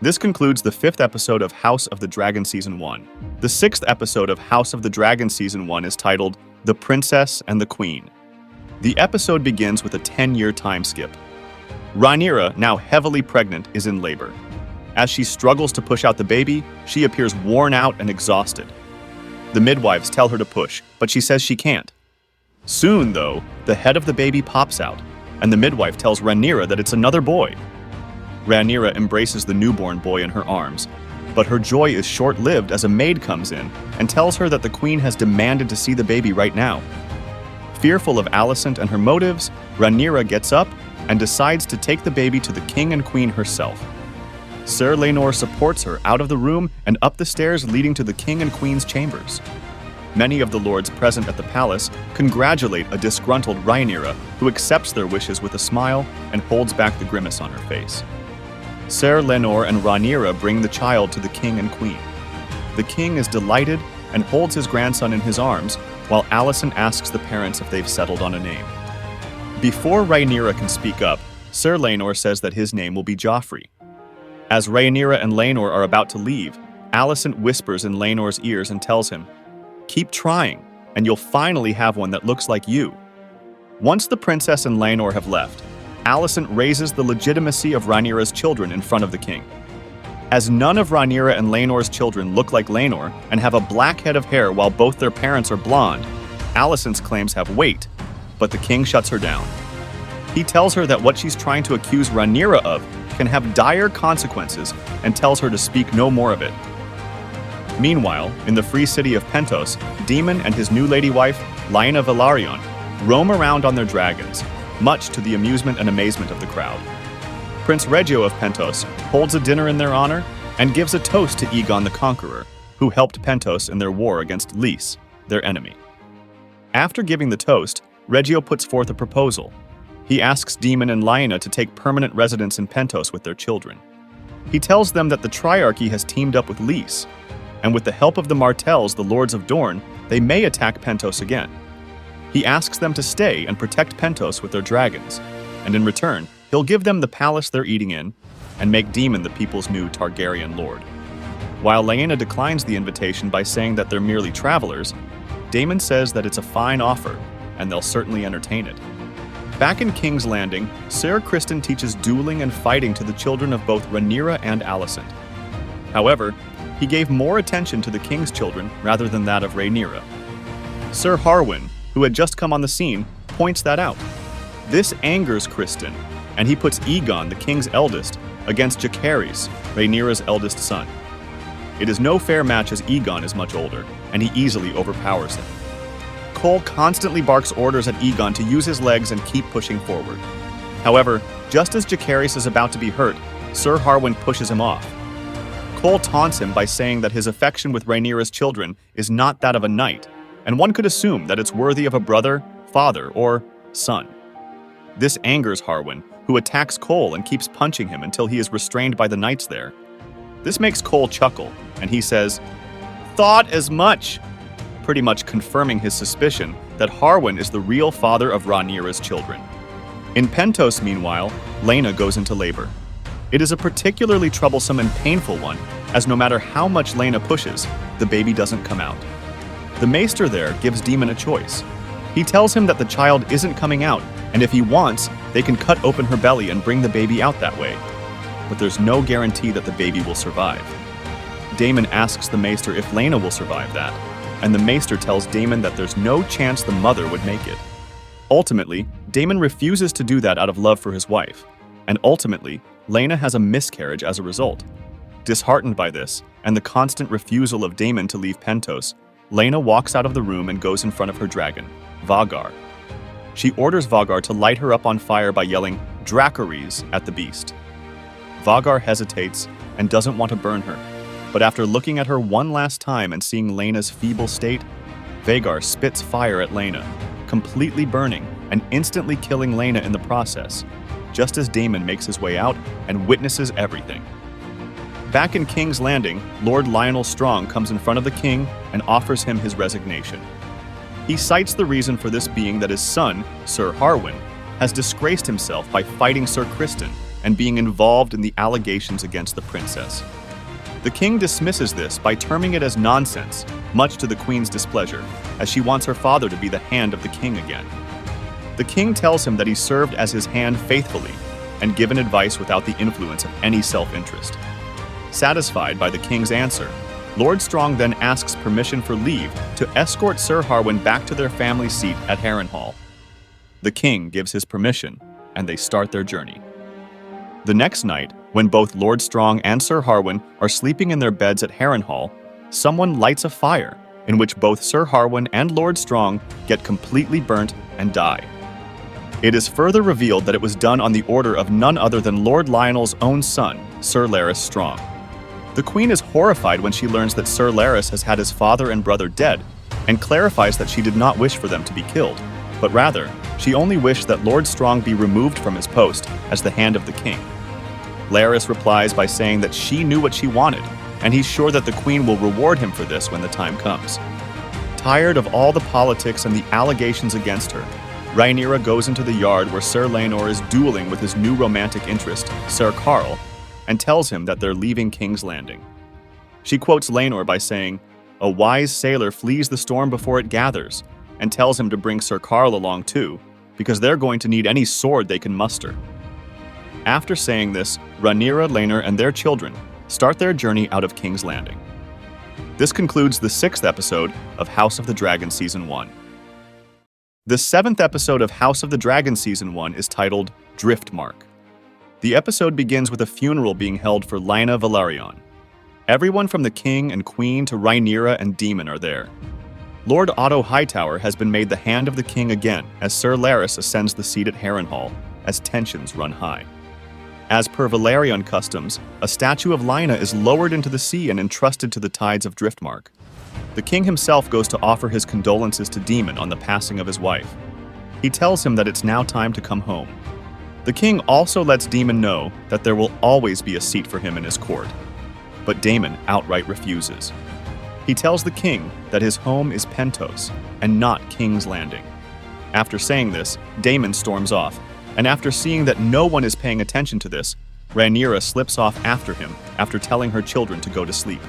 This concludes the 5th episode of House of the Dragon Season 1. The 6th episode of House of the Dragon Season 1 is titled The Princess and the Queen. The episode begins with a 10-year time skip. Rhaenyra, now heavily pregnant, is in labor. As she struggles to push out the baby, she appears worn out and exhausted. The midwives tell her to push, but she says she can't. Soon, though, the head of the baby pops out, and the midwife tells Rhaenyra that it's another boy. Rhaenyra embraces the newborn boy in her arms, but her joy is short-lived as a maid comes in and tells her that the queen has demanded to see the baby right now. Fearful of Alicent and her motives, Rhaenyra gets up and decides to take the baby to the king and queen herself. Ser Laenor supports her out of the room and up the stairs leading to the king and queen's chambers. Many of the lords present at the palace congratulate a disgruntled Rhaenyra, who accepts their wishes with a smile and holds back the grimace on her face. Ser Laenor and Rhaenyra bring the child to the king and queen. The king is delighted and holds his grandson in his arms, while Alicent asks the parents if they've settled on a name. Before Rhaenyra can speak up, Ser Laenor says that his name will be Joffrey. As Rhaenyra and Laenor are about to leave, Alicent whispers in Laenor's ears and tells him, "Keep trying, and you'll finally have one that looks like you." Once the princess and Laenor have left, Alicent raises the legitimacy of Rhaenyra's children in front of the king. As none of Rhaenyra and Laenor's children look like Laenor and have a black head of hair while both their parents are blonde, Alicent's claims have weight, but the king shuts her down. He tells her that what she's trying to accuse Rhaenyra of can have dire consequences and tells her to speak no more of it. Meanwhile, in the free city of Pentos, Daemon and his new lady wife, Lyanna Velaryon, roam around on their dragons, much to the amusement and amazement of the crowd. Prince Reggio of Pentos holds a dinner in their honor and gives a toast to Aegon the Conqueror, who helped Pentos in their war against Lys, their enemy. After giving the toast, Reggio puts forth a proposal. He asks Daemon and Lyanna to take permanent residence in Pentos with their children. He tells them that the Triarchy has teamed up with Lys, and with the help of the Martells, the Lords of Dorne, they may attack Pentos again. He asks them to stay and protect Pentos with their dragons, and in return, he'll give them the palace they're eating in and make Daemon the people's new Targaryen lord. While Lyanna declines the invitation by saying that they're merely travelers, Daemon says that it's a fine offer, and they'll certainly entertain it. Back in King's Landing, Ser Criston teaches dueling and fighting to the children of both Rhaenyra and Alicent. However, he gave more attention to the king's children rather than that of Rhaenyra. Ser Harwin, who had just come on the scene, points that out. This angers Criston, and he puts Aegon, the king's eldest, against Jacaerys, Rhaenyra's eldest son. It is no fair match as Aegon is much older, and he easily overpowers him. Cole constantly barks orders at Aegon to use his legs and keep pushing forward. However, just as Jacaerys is about to be hurt, Ser Harwin pushes him off. Cole taunts him by saying that his affection with Rhaenyra's children is not that of a knight, and one could assume that it's worthy of a brother, father, or son. This angers Harwin, who attacks Cole and keeps punching him until he is restrained by the knights there. This makes Cole chuckle, and he says, "Thought as much," pretty much confirming his suspicion that Harwin is the real father of Rhaenyra's children. In Pentos, meanwhile, Laena goes into labor. It is a particularly troublesome and painful one, as no matter how much Laena pushes, the baby doesn't come out. The maester there gives Daemon a choice. He tells him that the child isn't coming out, and if he wants, they can cut open her belly and bring the baby out that way. But there's no guarantee that the baby will survive. Daemon asks the maester if Laena will survive that, and the maester tells Daemon that there's no chance the mother would make it. Ultimately, Daemon refuses to do that out of love for his wife, and ultimately, Laena has a miscarriage as a result. Disheartened by this, and the constant refusal of Daemon to leave Pentos, Laena walks out of the room and goes in front of her dragon, Vhagar. She orders Vhagar to light her up on fire by yelling, "Dracarys," at the beast. Vhagar hesitates and doesn't want to burn her, but after looking at her one last time and seeing Laena's feeble state, Vhagar spits fire at Laena, completely burning and instantly killing Laena in the process, just as Daemon makes his way out and witnesses everything. Back in King's Landing, Lord Lionel Strong comes in front of the king and offers him his resignation. He cites the reason for this being that his son, Ser Harwin, has disgraced himself by fighting Ser Criston and being involved in the allegations against the princess. The king dismisses this by terming it as nonsense, much to the queen's displeasure, as she wants her father to be the hand of the king again. The king tells him that he served as his hand faithfully and given advice without the influence of any self-interest. Satisfied by the king's answer, Lord Strong then asks permission for leave to escort Ser Harwin back to their family seat at Harrenhal. The king gives his permission, and they start their journey. The next night, when both Lord Strong and Ser Harwin are sleeping in their beds at Harrenhal, someone lights a fire, in which both Sir Harwin and Lord Strong get completely burnt and die. It is further revealed that it was done on the order of none other than Lord Lionel's own son, Sir Larys Strong. The Queen is horrified when she learns that Sir Larys has had his father and brother dead, and clarifies that she did not wish for them to be killed, but rather, she only wished that Lord Strong be removed from his post as the Hand of the King. Larys replies by saying that she knew what she wanted, and he's sure that the Queen will reward him for this when the time comes. Tired of all the politics and the allegations against her, Rhaenyra goes into the yard where Sir Laenor is dueling with his new romantic interest, Sir Qarl, and tells him that they're leaving King's Landing. She quotes Laenor by saying, "A wise sailor flees the storm before it gathers," and tells him to bring Sir Qarl along too, because they're going to need any sword they can muster. After saying this, Rhaenyra, Laenor, and their children start their journey out of King's Landing. This concludes the 6th episode of House of the Dragon Season 1. The 7th episode of House of the Dragon Season 1 is titled Driftmark. The episode begins with a funeral being held for Laena Velaryon. Everyone from the King and Queen to Rhaenyra and Daemon are there. Lord Otto Hightower has been made the Hand of the King again as Sir Larys ascends the seat at Harrenhal as tensions run high. As per Velaryon customs, a statue of Laena is lowered into the sea and entrusted to the tides of Driftmark. The king himself goes to offer his condolences to Daemon on the passing of his wife. He tells him that it's now time to come home. The king also lets Daemon know that there will always be a seat for him in his court. But Daemon outright refuses. He tells the king that his home is Pentos and not King's Landing. After saying this, Daemon storms off, and after seeing that no one is paying attention to this, Rhaenyra slips off after him after telling her children to go to sleep.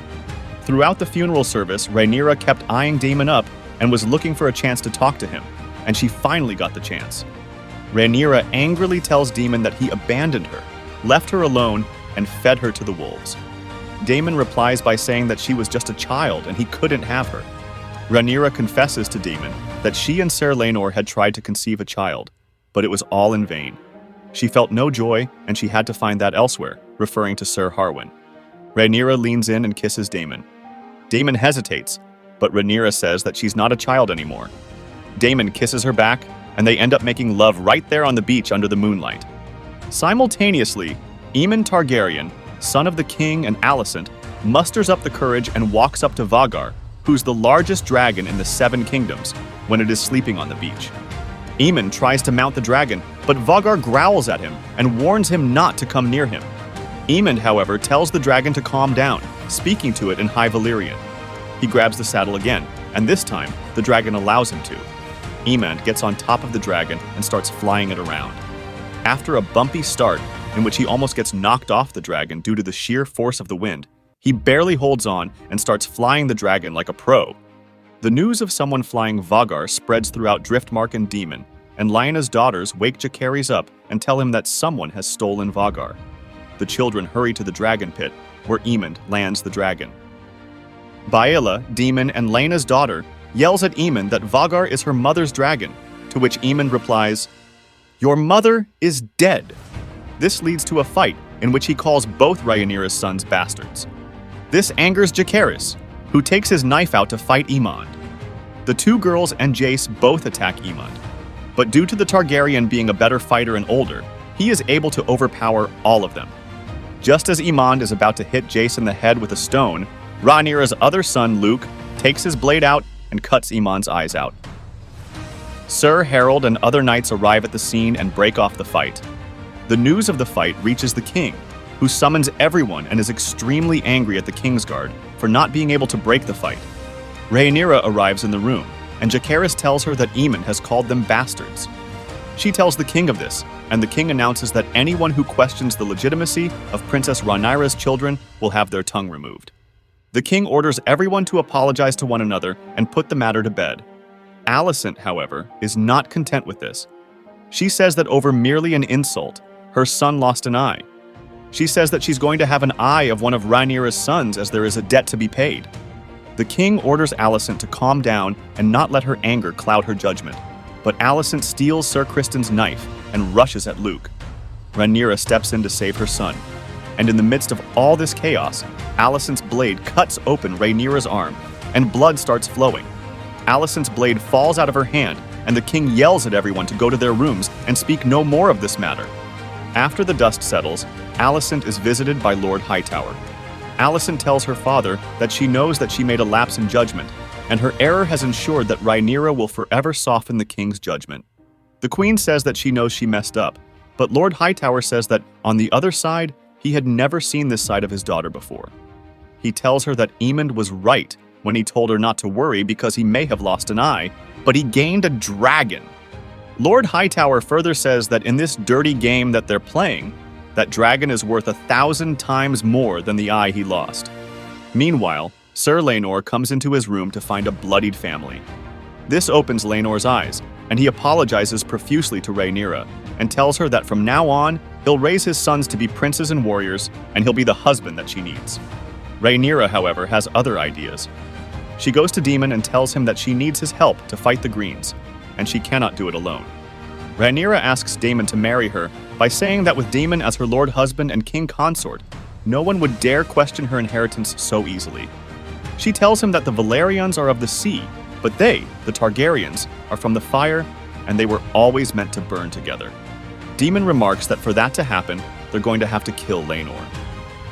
Throughout the funeral service, Rhaenyra kept eyeing Daemon up and was looking for a chance to talk to him, and she finally got the chance. Rhaenyra angrily tells Daemon that he abandoned her, left her alone, and fed her to the wolves. Daemon replies by saying that she was just a child and he couldn't have her. Rhaenyra confesses to Daemon that she and Sir Laenor had tried to conceive a child, but it was all in vain. She felt no joy, and she had to find that elsewhere, referring to Sir Harwin. Rhaenyra leans in and kisses Daemon. Daemon hesitates, but Rhaenyra says that she's not a child anymore. Daemon kisses her back, and they end up making love right there on the beach under the moonlight. Simultaneously, Aemon Targaryen, son of the king and Alicent, musters up the courage and walks up to Vhagar, who's the largest dragon in the 7 kingdoms, when it is sleeping on the beach. Aemon tries to mount the dragon, but Vhagar growls at him and warns him not to come near him. Aemon, however, tells the dragon to calm down, speaking to it in High Valyrian. He grabs the saddle again, and this time, the dragon allows him to. Aemon gets on top of the dragon and starts flying it around. After a bumpy start, in which he almost gets knocked off the dragon due to the sheer force of the wind, he barely holds on and starts flying the dragon like a pro. The news of someone flying Vhagar spreads throughout Driftmark and Daemon, and Lyanna's daughters wake Jacaerys up and tell him that someone has stolen Vhagar. The children hurry to the dragon pit, where Aemon lands the dragon. Baela, Daemon, and Lyanna's daughter yells at Aemon that Vhagar is her mother's dragon, to which Aemon replies, "Your mother is dead." This leads to a fight in which he calls both Rhaenyra's sons bastards. This angers Jacaerys, who takes his knife out to fight Aemond. The 2 girls and Jace both attack Aemond, but due to the Targaryen being a better fighter and older, he is able to overpower all of them. Just as Aemond is about to hit Jace in the head with a stone, Rhaenyra's other son, Luke, takes his blade out and cuts Aemond's eyes out. Sir Harold and other knights arrive at the scene and break off the fight. The news of the fight reaches the king, who summons everyone and is extremely angry at the Kingsguard for not being able to break the fight. Rhaenyra arrives in the room, and Jacaerys tells her that Aemon has called them bastards. She tells the king of this, and the king announces that anyone who questions the legitimacy of Princess Rhaenyra's children will have their tongue removed. The king orders everyone to apologize to one another and put the matter to bed. Alicent, however, is not content with this. She says that over merely an insult, her son lost an eye. She says that she's going to have an eye of one of Rhaenyra's sons as there is a debt to be paid. The king orders Alicent to calm down and not let her anger cloud her judgment, but Alicent steals Sir Criston's knife and rushes at Luke. Rhaenyra steps in to save her son, and in the midst of all this chaos, Alicent's blade cuts open Rhaenyra's arm, and blood starts flowing. Alicent's blade falls out of her hand, and the king yells at everyone to go to their rooms and speak no more of this matter. After the dust settles, Alicent is visited by Lord Hightower. Alicent tells her father that she knows that she made a lapse in judgment, and her error has ensured that Rhaenyra will forever soften the king's judgment. The queen says that she knows she messed up, but Lord Hightower says that, on the other side, he had never seen this side of his daughter before. He tells her that Aemond was right when he told her not to worry because he may have lost an eye, but he gained a dragon. Lord Hightower further says that in this dirty game that they're playing, that dragon is worth 1,000 times more than the eye he lost. Meanwhile, Sir Laenor comes into his room to find a bloodied family. This opens Laenor's eyes, and he apologizes profusely to Rhaenyra and tells her that from now on, he'll raise his sons to be princes and warriors, and he'll be the husband that she needs. Rhaenyra, however, has other ideas. She goes to Daemon and tells him that she needs his help to fight the Greens, and she cannot do it alone. Rhaenyra asks Daemon to marry her by saying that with Daemon as her lord husband and king consort, no one would dare question her inheritance so easily. She tells him that the Velaryons are of the sea, but they, the Targaryens, are from the fire, and they were always meant to burn together. Daemon remarks that for that to happen, they're going to have to kill Laenor.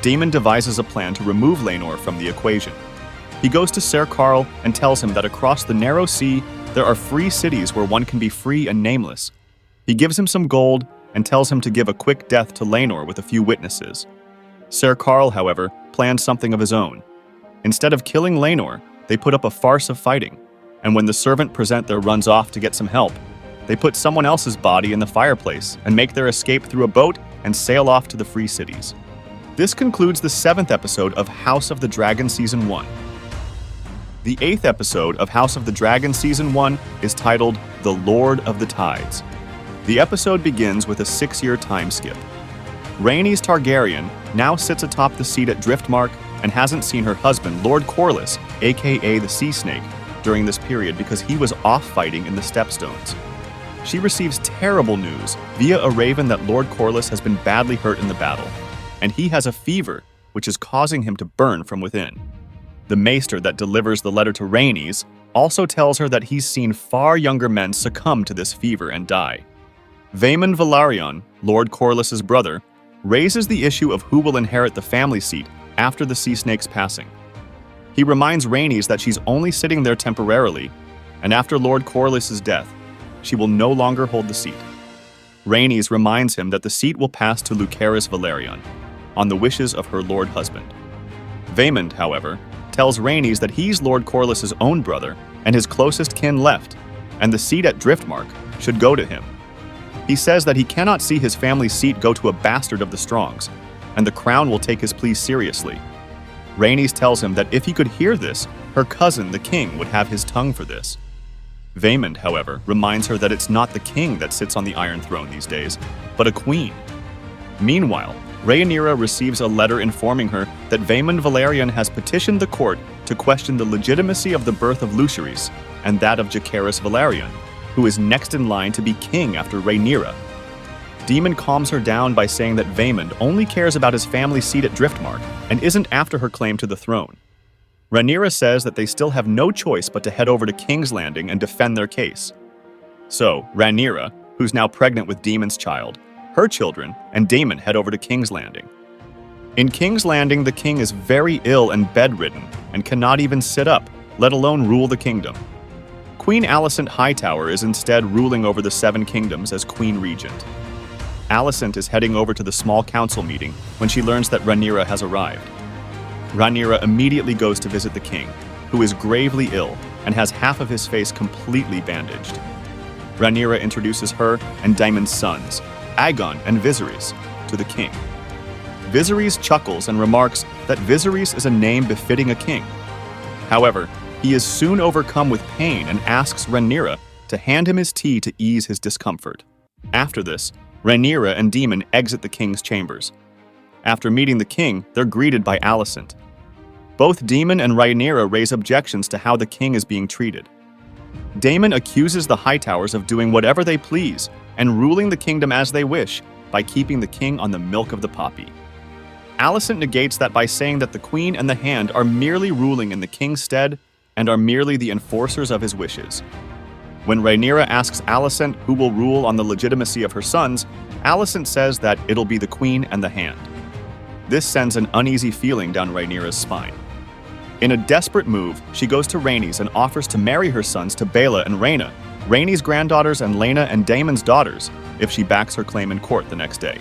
Daemon devises a plan to remove Laenor from the equation. He goes to Ser Qarl and tells him that across the narrow sea, there are free cities where one can be free and nameless. He gives him some gold and tells him to give a quick death to Laenor with a few witnesses. Ser Qarl, however, plans something of his own. Instead of killing Laenor, they put up a farce of fighting, and when the servant presenter runs off to get some help, they put someone else's body in the fireplace and make their escape through a boat and sail off to the free cities. This concludes the 7th episode of House of the Dragon Season 1. The 8th episode of House of the Dragon Season 1 is titled The Lord of the Tides. The episode begins with a 6-year time skip. Rhaenys Targaryen now sits atop the seat at Driftmark and hasn't seen her husband, Lord Corlys, aka the Sea Snake, during this period because he was off fighting in the Stepstones. She receives terrible news via a raven that Lord Corlys has been badly hurt in the battle, and he has a fever, which is causing him to burn from within. The maester that delivers the letter to Rhaenys also tells her that he's seen far younger men succumb to this fever and die. Vaemond Velaryon, Lord Corlys's brother, raises the issue of who will inherit the family seat after the Sea Snake's passing. He reminds Rhaenys that she's only sitting there temporarily, and after Lord Corlys's death, she will no longer hold the seat. Rhaenys reminds him that the seat will pass to Lucerys Velaryon, on the wishes of her lord husband. Vaemond, however, tells Rhaenys that he's Lord Corlys's own brother and his closest kin left, and the seat at Driftmark should go to him. He says that he cannot see his family's seat go to a bastard of the Strongs, and the crown will take his plea seriously. Rhaenys tells him that if he could hear this, her cousin, the king, would have his tongue for this. Vaemond, however, reminds her that it's not the king that sits on the Iron Throne these days, but a queen. Meanwhile, Rhaenyra receives a letter informing her that Vaemond Velaryon has petitioned the court to question the legitimacy of the birth of Lucerys and that of Jacaerys Velaryon, who is next in line to be king after Rhaenyra. Daemon calms her down by saying that Vaemond only cares about his family's seat at Driftmark and isn't after her claim to the throne. Rhaenyra says that they still have no choice but to head over to King's Landing and defend their case. So, Rhaenyra, who's now pregnant with Daemon's child, her children, and Daemon head over to King's Landing. In King's Landing, the king is very ill and bedridden and cannot even sit up, let alone rule the kingdom. Queen Alicent Hightower is instead ruling over the 7 kingdoms as Queen Regent. Alicent is heading over to the small council meeting when she learns that Rhaenyra has arrived. Rhaenyra immediately goes to visit the king, who is gravely ill and has half of his face completely bandaged. Rhaenyra introduces her and Daemon's sons, Aegon and Viserys, to the king. Viserys chuckles and remarks that Viserys is a name befitting a king. However, he is soon overcome with pain and asks Rhaenyra to hand him his tea to ease his discomfort. After this, Rhaenyra and Daemon exit the king's chambers. After meeting the king, they're greeted by Alicent. Both Daemon and Rhaenyra raise objections to how the king is being treated. Daemon accuses the Hightowers of doing whatever they please and ruling the kingdom as they wish by keeping the king on the milk of the poppy. Alicent negates that by saying that the queen and the hand are merely ruling in the king's stead and are merely the enforcers of his wishes. When Rhaenyra asks Alicent who will rule on the legitimacy of her sons, Alicent says that it'll be the Queen and the Hand. This sends an uneasy feeling down Rhaenyra's spine. In a desperate move, she goes to Rhaenys and offers to marry her sons to Baela and Rhaena, Rhaenys' granddaughters and Laena and Daemon's daughters, if she backs her claim in court the next day.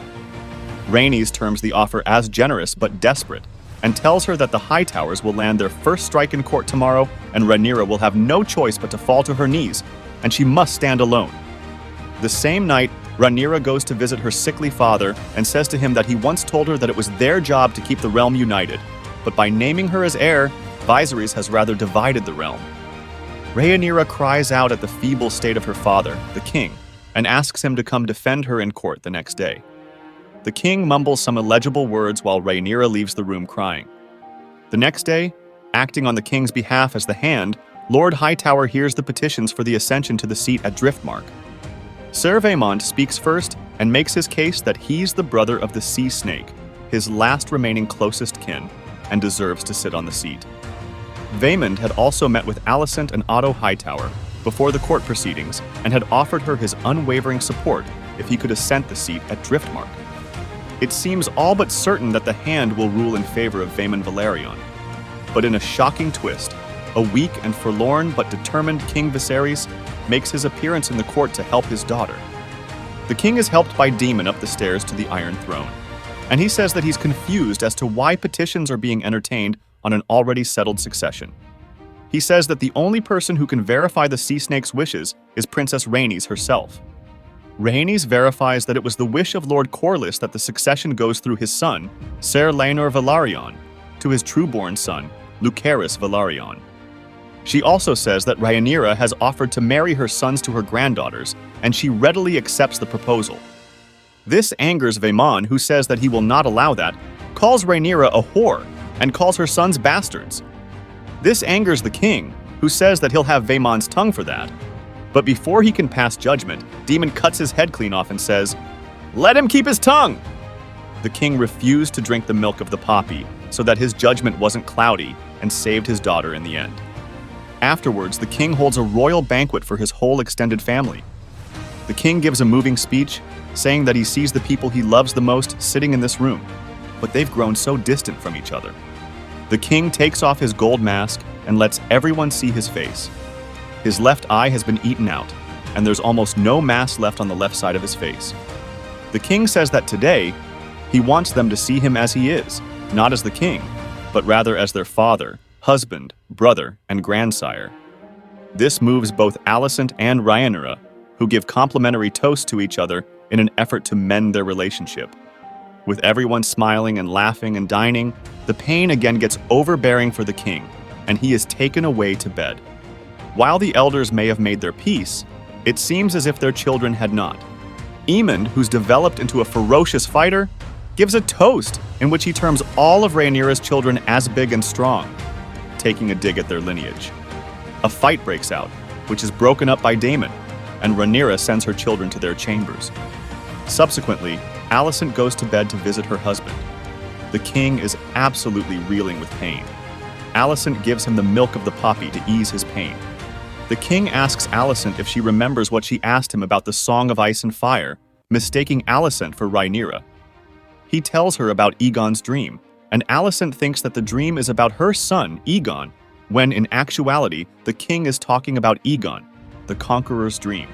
Rhaenys terms the offer as generous but desperate, and tells her that the Hightowers will land their first strike in court tomorrow, and Rhaenyra will have no choice but to fall to her knees, and she must stand alone. The same night, Rhaenyra goes to visit her sickly father and says to him that he once told her that it was their job to keep the realm united, but by naming her as heir, Viserys has rather divided the realm. Rhaenyra cries out at the feeble state of her father, the king, and asks him to come defend her in court the next day. The king mumbles some illegible words while Rhaenyra leaves the room crying. The next day, acting on the king's behalf as the Hand, Lord Hightower hears the petitions for the ascension to the seat at Driftmark. Ser Vaemond speaks first and makes his case that he's the brother of the Sea Snake, his last remaining closest kin, and deserves to sit on the seat. Vaemond had also met with Alicent and Otto Hightower before the court proceedings and had offered her his unwavering support if he could ascend the seat at Driftmark. It seems all but certain that the Hand will rule in favor of Vaemond Valerion. But in a shocking twist, a weak and forlorn but determined King Viserys makes his appearance in the court to help his daughter. The king is helped by Daemon up the stairs to the Iron Throne, and he says that he's confused as to why petitions are being entertained on an already settled succession. He says that the only person who can verify the Sea Snake's wishes is Princess Rhaenys herself. Rhaenys verifies that it was the wish of Lord Corlys that the succession goes through his son, Ser Laenor Velaryon, to his true-born son, Lucerys Velaryon. She also says that Rhaenyra has offered to marry her sons to her granddaughters, and she readily accepts the proposal. This angers Vaemond, who says that he will not allow that, calls Rhaenyra a whore, and calls her sons bastards. This angers the king, who says that he'll have Vaemond's tongue for that. But before he can pass judgment, Daemon cuts his head clean off and says, "Let him keep his tongue!" The king refused to drink the milk of the poppy, so that his judgment wasn't cloudy, and saved his daughter in the end. Afterwards, the king holds a royal banquet for his whole extended family. The king gives a moving speech, saying that he sees the people he loves the most sitting in this room, but they've grown so distant from each other. The king takes off his gold mask and lets everyone see his face. His left eye has been eaten out, and there's almost no mass left on the left side of his face. The king says that today, he wants them to see him as he is, not as the king, but rather as their father, husband, brother, and grandsire. This moves both Alicent and Rhaenyra, who give complimentary toasts to each other in an effort to mend their relationship. With everyone smiling and laughing and dining, the pain again gets overbearing for the king, and he is taken away to bed. While the elders may have made their peace, it seems as if their children had not. Aemond, who's developed into a ferocious fighter, gives a toast in which he terms all of Rhaenyra's children as big and strong, taking a dig at their lineage. A fight breaks out, which is broken up by Daemon, and Rhaenyra sends her children to their chambers. Subsequently, Alicent goes to bed to visit her husband. The king is absolutely reeling with pain. Alicent gives him the milk of the poppy to ease his pain. The king asks Alicent if she remembers what she asked him about the Song of Ice and Fire, mistaking Alicent for Rhaenyra. He tells her about Aegon's dream, and Alicent thinks that the dream is about her son, Aegon, when in actuality, the king is talking about Aegon, the conqueror's dream.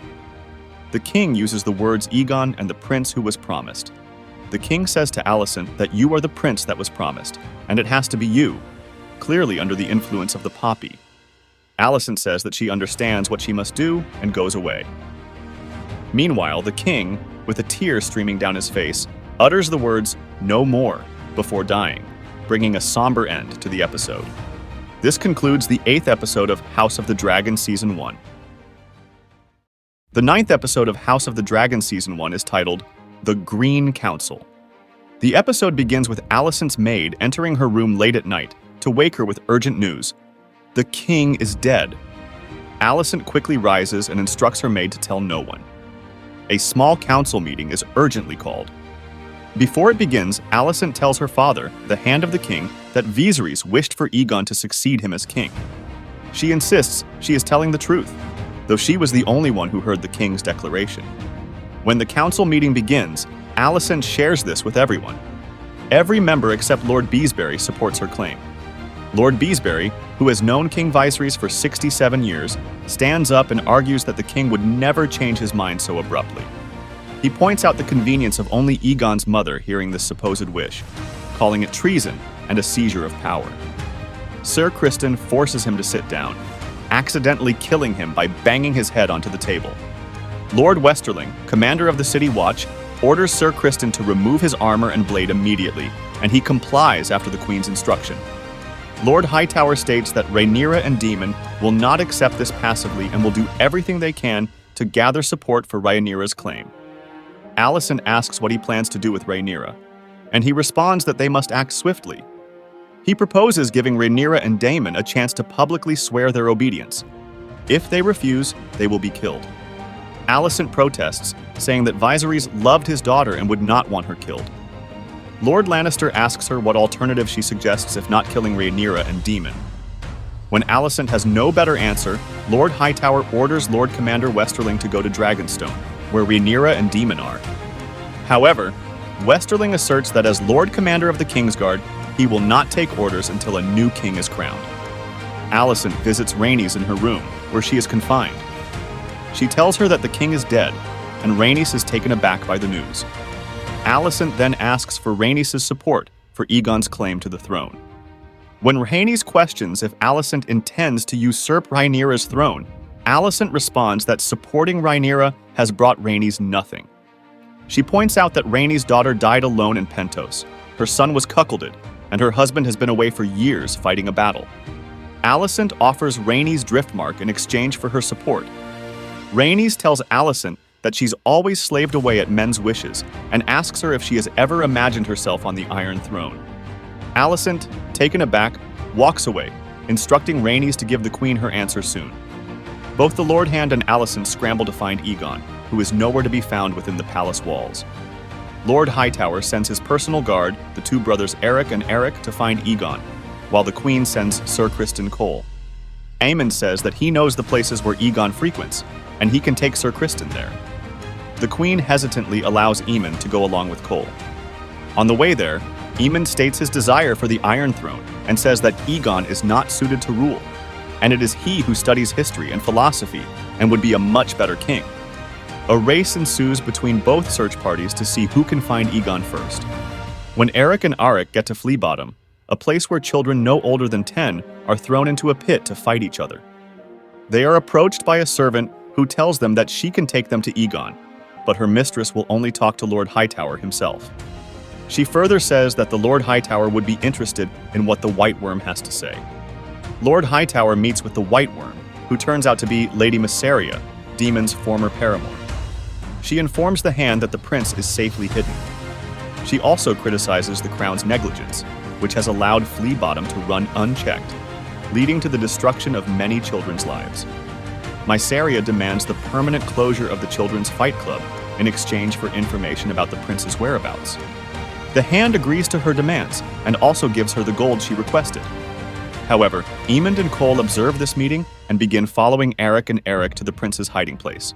The king uses the words Aegon and the prince who was promised. The king says to Alicent that you are the prince that was promised, and it has to be you, clearly under the influence of the poppy. Alicent says that she understands what she must do and goes away. Meanwhile, the king, with a tear streaming down his face, utters the words, "No more," before dying, bringing a somber end to the episode. This concludes the 8th episode of House of the Dragon Season 1. The 9th episode of House of the Dragon Season 1 is titled, The Green Council. The episode begins with Alicent's maid entering her room late at night to wake her with urgent news. The king is dead. Alicent quickly rises and instructs her maid to tell no one. A small council meeting is urgently called. Before it begins, Alicent tells her father, the Hand of the King, that Viserys wished for Aegon to succeed him as king. She insists she is telling the truth, though she was the only one who heard the king's declaration. When the council meeting begins, Alicent shares this with everyone. Every member except Lord Beesbury supports her claim. Lord Beesbury, who has known King Viserys for 67 years, stands up and argues that the king would never change his mind so abruptly. He points out the convenience of only Aegon's mother hearing this supposed wish, calling it treason and a seizure of power. Sir Criston forces him to sit down, accidentally killing him by banging his head onto the table. Lord Westerling, commander of the City Watch, orders Sir Criston to remove his armor and blade immediately, and he complies after the Queen's instruction. Lord Hightower states that Rhaenyra and Daemon will not accept this passively and will do everything they can to gather support for Rhaenyra's claim. Alicent asks what he plans to do with Rhaenyra, and he responds that they must act swiftly. He proposes giving Rhaenyra and Daemon a chance to publicly swear their obedience. If they refuse, they will be killed. Alicent protests, saying that Viserys loved his daughter and would not want her killed. Lord Lannister asks her what alternative she suggests if not killing Rhaenyra and Daemon. When Alicent has no better answer, Lord Hightower orders Lord Commander Westerling to go to Dragonstone, where Rhaenyra and Daemon are. However, Westerling asserts that as Lord Commander of the Kingsguard, he will not take orders until a new king is crowned. Alicent visits Rhaenys in her room, where she is confined. She tells her that the king is dead, and Rhaenys is taken aback by the news. Alicent then asks for Rhaenys' support for Aegon's claim to the throne. When Rhaenys questions if Alicent intends to usurp Rhaenyra's throne, Alicent responds that supporting Rhaenyra has brought Rhaenys nothing. She points out that Rhaenys' daughter died alone in Pentos, her son was cuckolded, and her husband has been away for years fighting a battle. Alicent offers Rhaenys Driftmark in exchange for her support. Rhaenys tells Alicent that she's always slaved away at men's wishes and asks her if she has ever imagined herself on the Iron Throne. Alicent, taken aback, walks away, instructing Rhaenys to give the Queen her answer soon. Both the Lord Hand and Alicent scramble to find Aegon, who is nowhere to be found within the palace walls. Lord Hightower sends his personal guard, the two brothers Eric and Eric, to find Aegon, while the Queen sends Sir Criston Cole. Aemon says that he knows the places where Aegon frequents, and he can take Sir Criston there. The Queen hesitantly allows Aemon to go along with Cole. On the way there, Aemon states his desire for the Iron Throne and says that Aegon is not suited to rule, and it is he who studies history and philosophy and would be a much better king. A race ensues between both search parties to see who can find Aegon first. When Eric and Arik get to Flea Bottom, a place where children no older than 10 are thrown into a pit to fight each other. They are approached by a servant who tells them that she can take them to Aegon, but her mistress will only talk to Lord Hightower himself. She further says that the Lord Hightower would be interested in what the White Worm has to say. Lord Hightower meets with the White Worm, who turns out to be Lady Mysaria, Daemon's former paramour. She informs the Hand that the prince is safely hidden. She also criticizes the Crown's negligence, which has allowed Flea Bottom to run unchecked, leading to the destruction of many children's lives. Mysaria demands the permanent closure of the Children's Fight Club in exchange for information about the prince's whereabouts. The Hand agrees to her demands and also gives her the gold she requested. However, Aemond and Cole observe this meeting and begin following Eric and Eric to the prince's hiding place.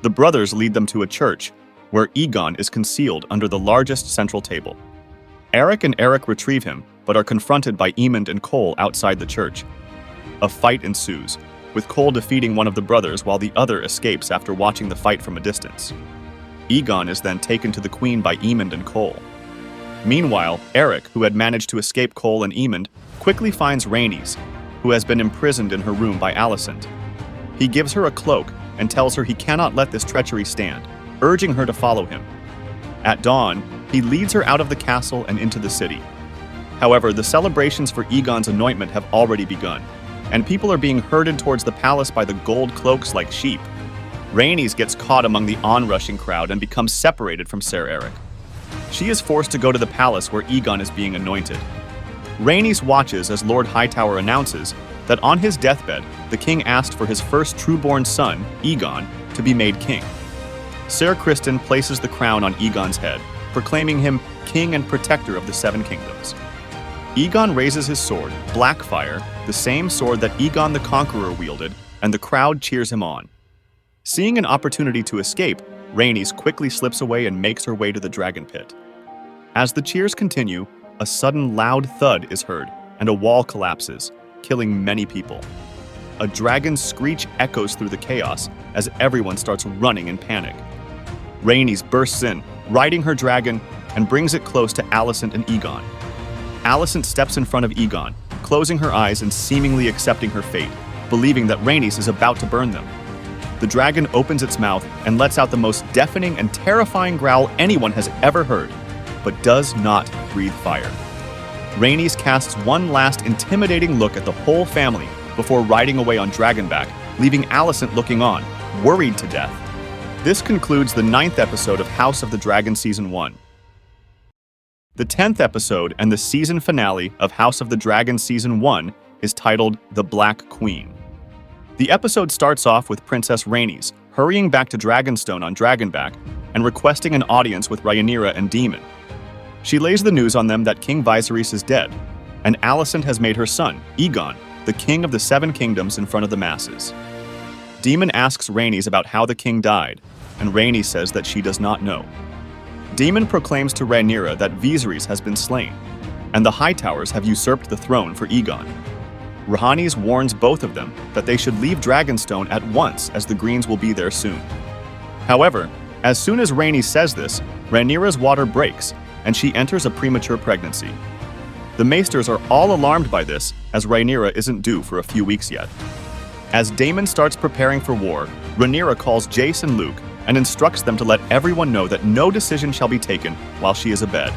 The brothers lead them to a church, where Aegon is concealed under the largest central table. Eric and Eric retrieve him, but are confronted by Aemond and Cole outside the church. A fight ensues, with Cole defeating one of the brothers while the other escapes after watching the fight from a distance. Aegon is then taken to the Queen by Aemond and Cole. Meanwhile, Eric, who had managed to escape Cole and Aemond, quickly finds Rhaenys, who has been imprisoned in her room by Alicent. He gives her a cloak and tells her he cannot let this treachery stand, urging her to follow him. At dawn, he leads her out of the castle and into the city. However, the celebrations for Aegon's anointment have already begun, and people are being herded towards the palace by the gold cloaks like sheep. Rhaenys gets caught among the onrushing crowd and becomes separated from Ser Eric. She is forced to go to the palace where Aegon is being anointed. Rhaenys watches as Lord Hightower announces that on his deathbed, the king asked for his first true-born son, Aegon, to be made king. Ser Criston places the crown on Aegon's head, proclaiming him king and protector of the Seven Kingdoms. Aegon raises his sword, Blackfire, the the same sword that Aegon the Conqueror wielded, and the crowd cheers him on. Seeing an opportunity to escape, Rhaenys quickly slips away and makes her way to the dragon pit. As the cheers continue, a sudden loud thud is heard, and a wall collapses, killing many people. A dragon's screech echoes through the chaos as everyone starts running in panic. Rhaenys bursts in, riding her dragon, and brings it close to Alicent and Aegon. Alicent steps in front of Aegon, closing her eyes and seemingly accepting her fate, believing that Rhaenys is about to burn them. The dragon opens its mouth and lets out the most deafening and terrifying growl anyone has ever heard, but does not breathe fire. Rhaenys casts one last intimidating look at the whole family before riding away on Dragonback, leaving Alicent looking on, worried to death. This concludes the 9th episode of House of the Dragon Season 1. The 10th episode and the season finale of House of the Dragon Season 1 is titled The Black Queen. The episode starts off with Princess Rhaenys hurrying back to Dragonstone on Dragonback and requesting an audience with Rhaenyra and Daemon. She lays the news on them that King Viserys is dead, and Alicent has made her son, Aegon, the king of the Seven Kingdoms in front of the masses. Daemon asks Rhaenys about how the king died, and Rhaenys says that she does not know. Daemon proclaims to Rhaenyra that Viserys has been slain, and the Hightowers have usurped the throne for Aegon. Rhaenys warns both of them that they should leave Dragonstone at once as the Greens will be there soon. However, as soon as Rhaenys says this, Rhaenyra's water breaks, and she enters a premature pregnancy. The Maesters are all alarmed by this, as Rhaenyra isn't due for a few weeks yet. As Daemon starts preparing for war, Rhaenyra calls Jace and Luke and instructs them to let everyone know that no decision shall be taken while she is abed.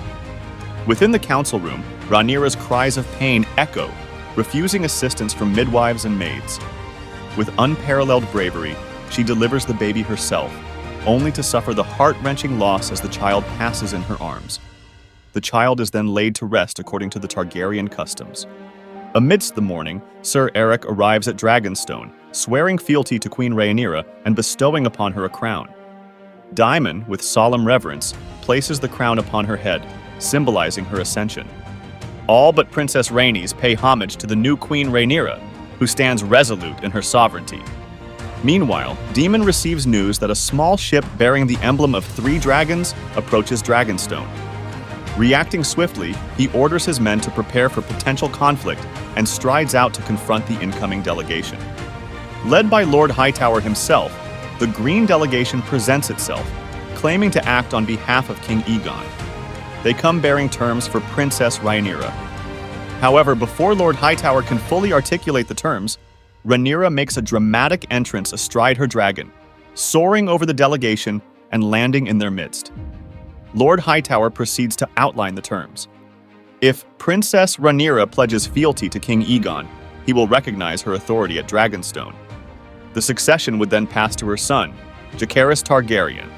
Within the council room, Rhaenyra's cries of pain echo, refusing assistance from midwives and maids. With unparalleled bravery, she delivers the baby herself, only to suffer the heart-wrenching loss as the child passes in her arms. The child is then laid to rest according to the Targaryen customs. Amidst the mourning, Sir Eric arrives at Dragonstone, swearing fealty to Queen Rhaenyra and bestowing upon her a crown. Daemon, with solemn reverence, places the crown upon her head, symbolizing her ascension. All but Princess Rhaenys pay homage to the new Queen Rhaenyra, who stands resolute in her sovereignty. Meanwhile, Daemon receives news that a small ship bearing the emblem of 3 dragons approaches Dragonstone. Reacting swiftly, he orders his men to prepare for potential conflict and strides out to confront the incoming delegation. Led by Lord Hightower himself, the Green delegation presents itself, claiming to act on behalf of King Aegon. They come bearing terms for Princess Rhaenyra. However, before Lord Hightower can fully articulate the terms, Rhaenyra makes a dramatic entrance astride her dragon, soaring over the delegation and landing in their midst. Lord Hightower proceeds to outline the terms. If Princess Rhaenyra pledges fealty to King Aegon, he will recognize her authority at Dragonstone. The succession would then pass to her son, Jacaerys Targaryen.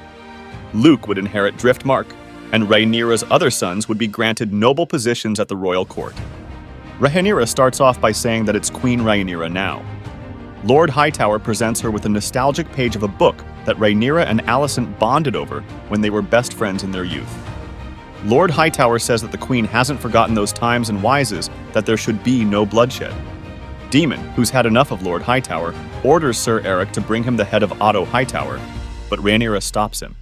Luke would inherit Driftmark, and Rhaenyra's other sons would be granted noble positions at the royal court. Rhaenyra starts off by saying that it's Queen Rhaenyra now. Lord Hightower presents her with a nostalgic page of a book that Rhaenyra and Alicent bonded over when they were best friends in their youth. Lord Hightower says that the Queen hasn't forgotten those times and wises that there should be no bloodshed. Daemon, who's had enough of Lord Hightower, orders Sir Eric to bring him the head of Otto Hightower, but Rhaenyra stops him.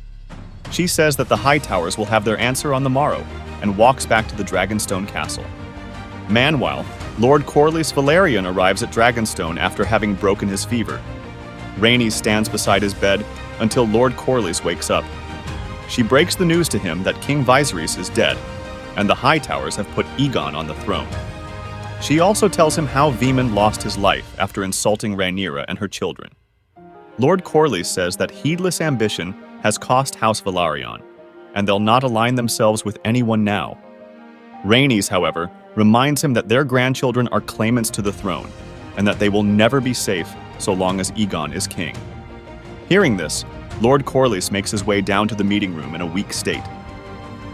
She says that the Hightowers will have their answer on the morrow and walks back to the Dragonstone castle. Meanwhile, Lord Corlys Velaryon arrives at Dragonstone after having broken his fever. Rhaenys stands beside his bed until Lord Corlys wakes up. She breaks the news to him that King Viserys is dead, and the Hightowers have put Aegon on the throne. She also tells him how Vaemond lost his life after insulting Rhaenyra and her children. Lord Corlys says that heedless ambition has cost House Velaryon, and they'll not align themselves with anyone now. Rhaenys, however, reminds him that their grandchildren are claimants to the throne, and that they will never be safe so long as Aegon is king. Hearing this, Lord Corlys makes his way down to the meeting room in a weak state.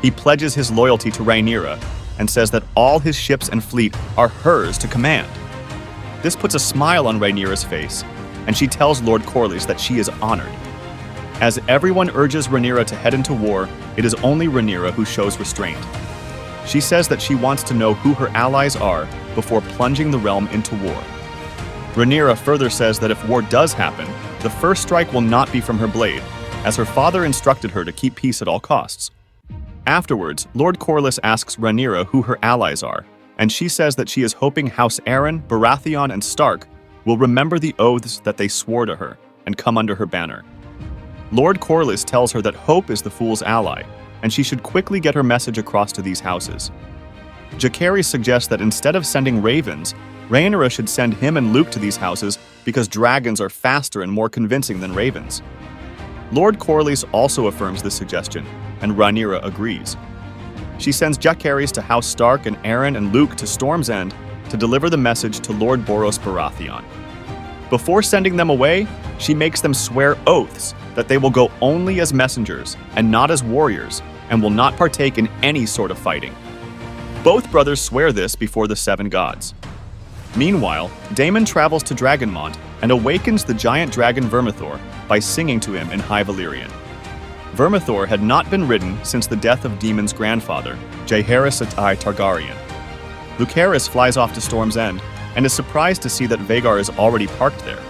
He pledges his loyalty to Rhaenyra and says that all his ships and fleet are hers to command. This puts a smile on Rhaenyra's face, and she tells Lord Corlys that she is honored. As everyone urges Rhaenyra to head into war, it is only Rhaenyra who shows restraint. She says that she wants to know who her allies are before plunging the realm into war. Rhaenyra further says that if war does happen, the first strike will not be from her blade, as her father instructed her to keep peace at all costs. Afterwards, Lord Corlys asks Rhaenyra who her allies are, and she says that she is hoping House Arryn, Baratheon, and Stark will remember the oaths that they swore to her and come under her banner. Lord Corlys tells her that hope is the fool's ally, and she should quickly get her message across to these houses. Jacaerys suggests that instead of sending ravens, Rhaenyra should send him and Luke to these houses because dragons are faster and more convincing than ravens. Lord Corlys also affirms this suggestion, and Rhaenyra agrees. She sends Jacaerys to House Stark and Arryn and Luke to Storm's End to deliver the message to Lord Boros Baratheon. Before sending them away, she makes them swear oaths that they will go only as messengers and not as warriors, and will not partake in any sort of fighting. Both brothers swear this before the seven gods. Meanwhile, Daemon travels to Dragonmont and awakens the giant dragon Vermithor by singing to him in High Valyrian. Vermithor had not been ridden since the death of Daemon's grandfather, Jaehaerys Targaryen. Lucerys flies off to Storm's End and is surprised to see that Vhagar is already parked there.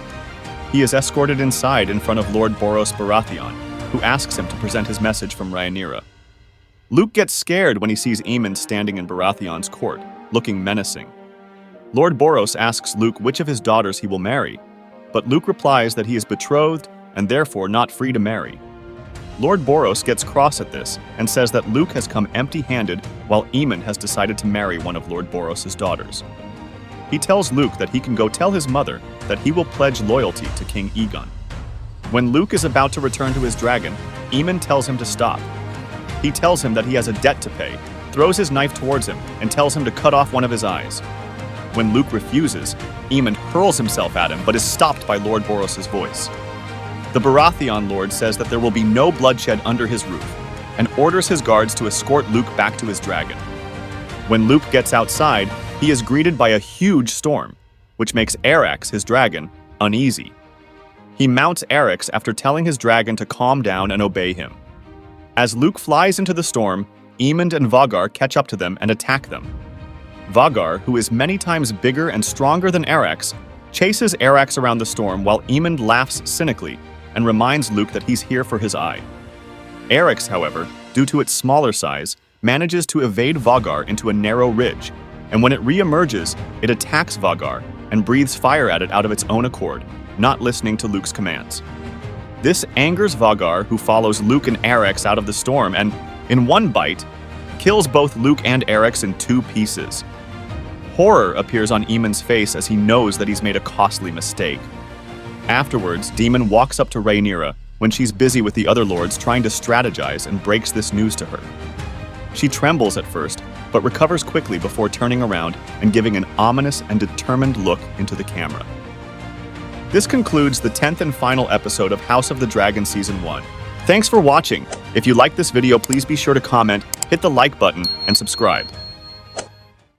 He is escorted inside in front of Lord Boros Baratheon, who asks him to present his message from Rhaenyra. Luke gets scared when he sees Aemon standing in Baratheon's court, looking menacing. Lord Boros asks Luke which of his daughters he will marry, but Luke replies that he is betrothed and therefore not free to marry. Lord Boros gets cross at this and says that Luke has come empty-handed while Aemon has decided to marry one of Lord Boros' daughters. He tells Luke that he can go tell his mother that he will pledge loyalty to King Aegon. When Luke is about to return to his dragon, Aemon tells him to stop. He tells him that he has a debt to pay, throws his knife towards him, and tells him to cut off one of his eyes. When Luke refuses, Aemon hurls himself at him but is stopped by Lord Boros' voice. The Baratheon Lord says that there will be no bloodshed under his roof, and orders his guards to escort Luke back to his dragon. When Luke gets outside, he is greeted by a huge storm, which makes Arrax, his dragon, uneasy. He mounts Arrax after telling his dragon to calm down and obey him. As Luke flies into the storm, Aemond and Vhagar catch up to them and attack them. Vhagar, who is many times bigger and stronger than Arrax, chases Arrax around the storm while Aemond laughs cynically and reminds Luke that he's here for his eye. Arrax, however, due to its smaller size, manages to evade Vhagar into a narrow ridge, and when it re-emerges, it attacks Vhagar and breathes fire at it out of its own accord, not listening to Luke's commands. This angers Vhagar, who follows Luke and Arrax out of the storm and, in one bite, kills both Luke and Arrax in 2 pieces. Horror appears on Aemon's face as he knows that he's made a costly mistake. Afterwards, Daemon walks up to Rhaenyra when she's busy with the other lords trying to strategize and breaks this news to her. She trembles at first, but recovers quickly before turning around and giving an ominous and determined look into the camera. This concludes the 10th and final episode of House of the Dragon Season 1. Thanks for watching. If you liked this video, please be sure to comment, hit the like button, and subscribe.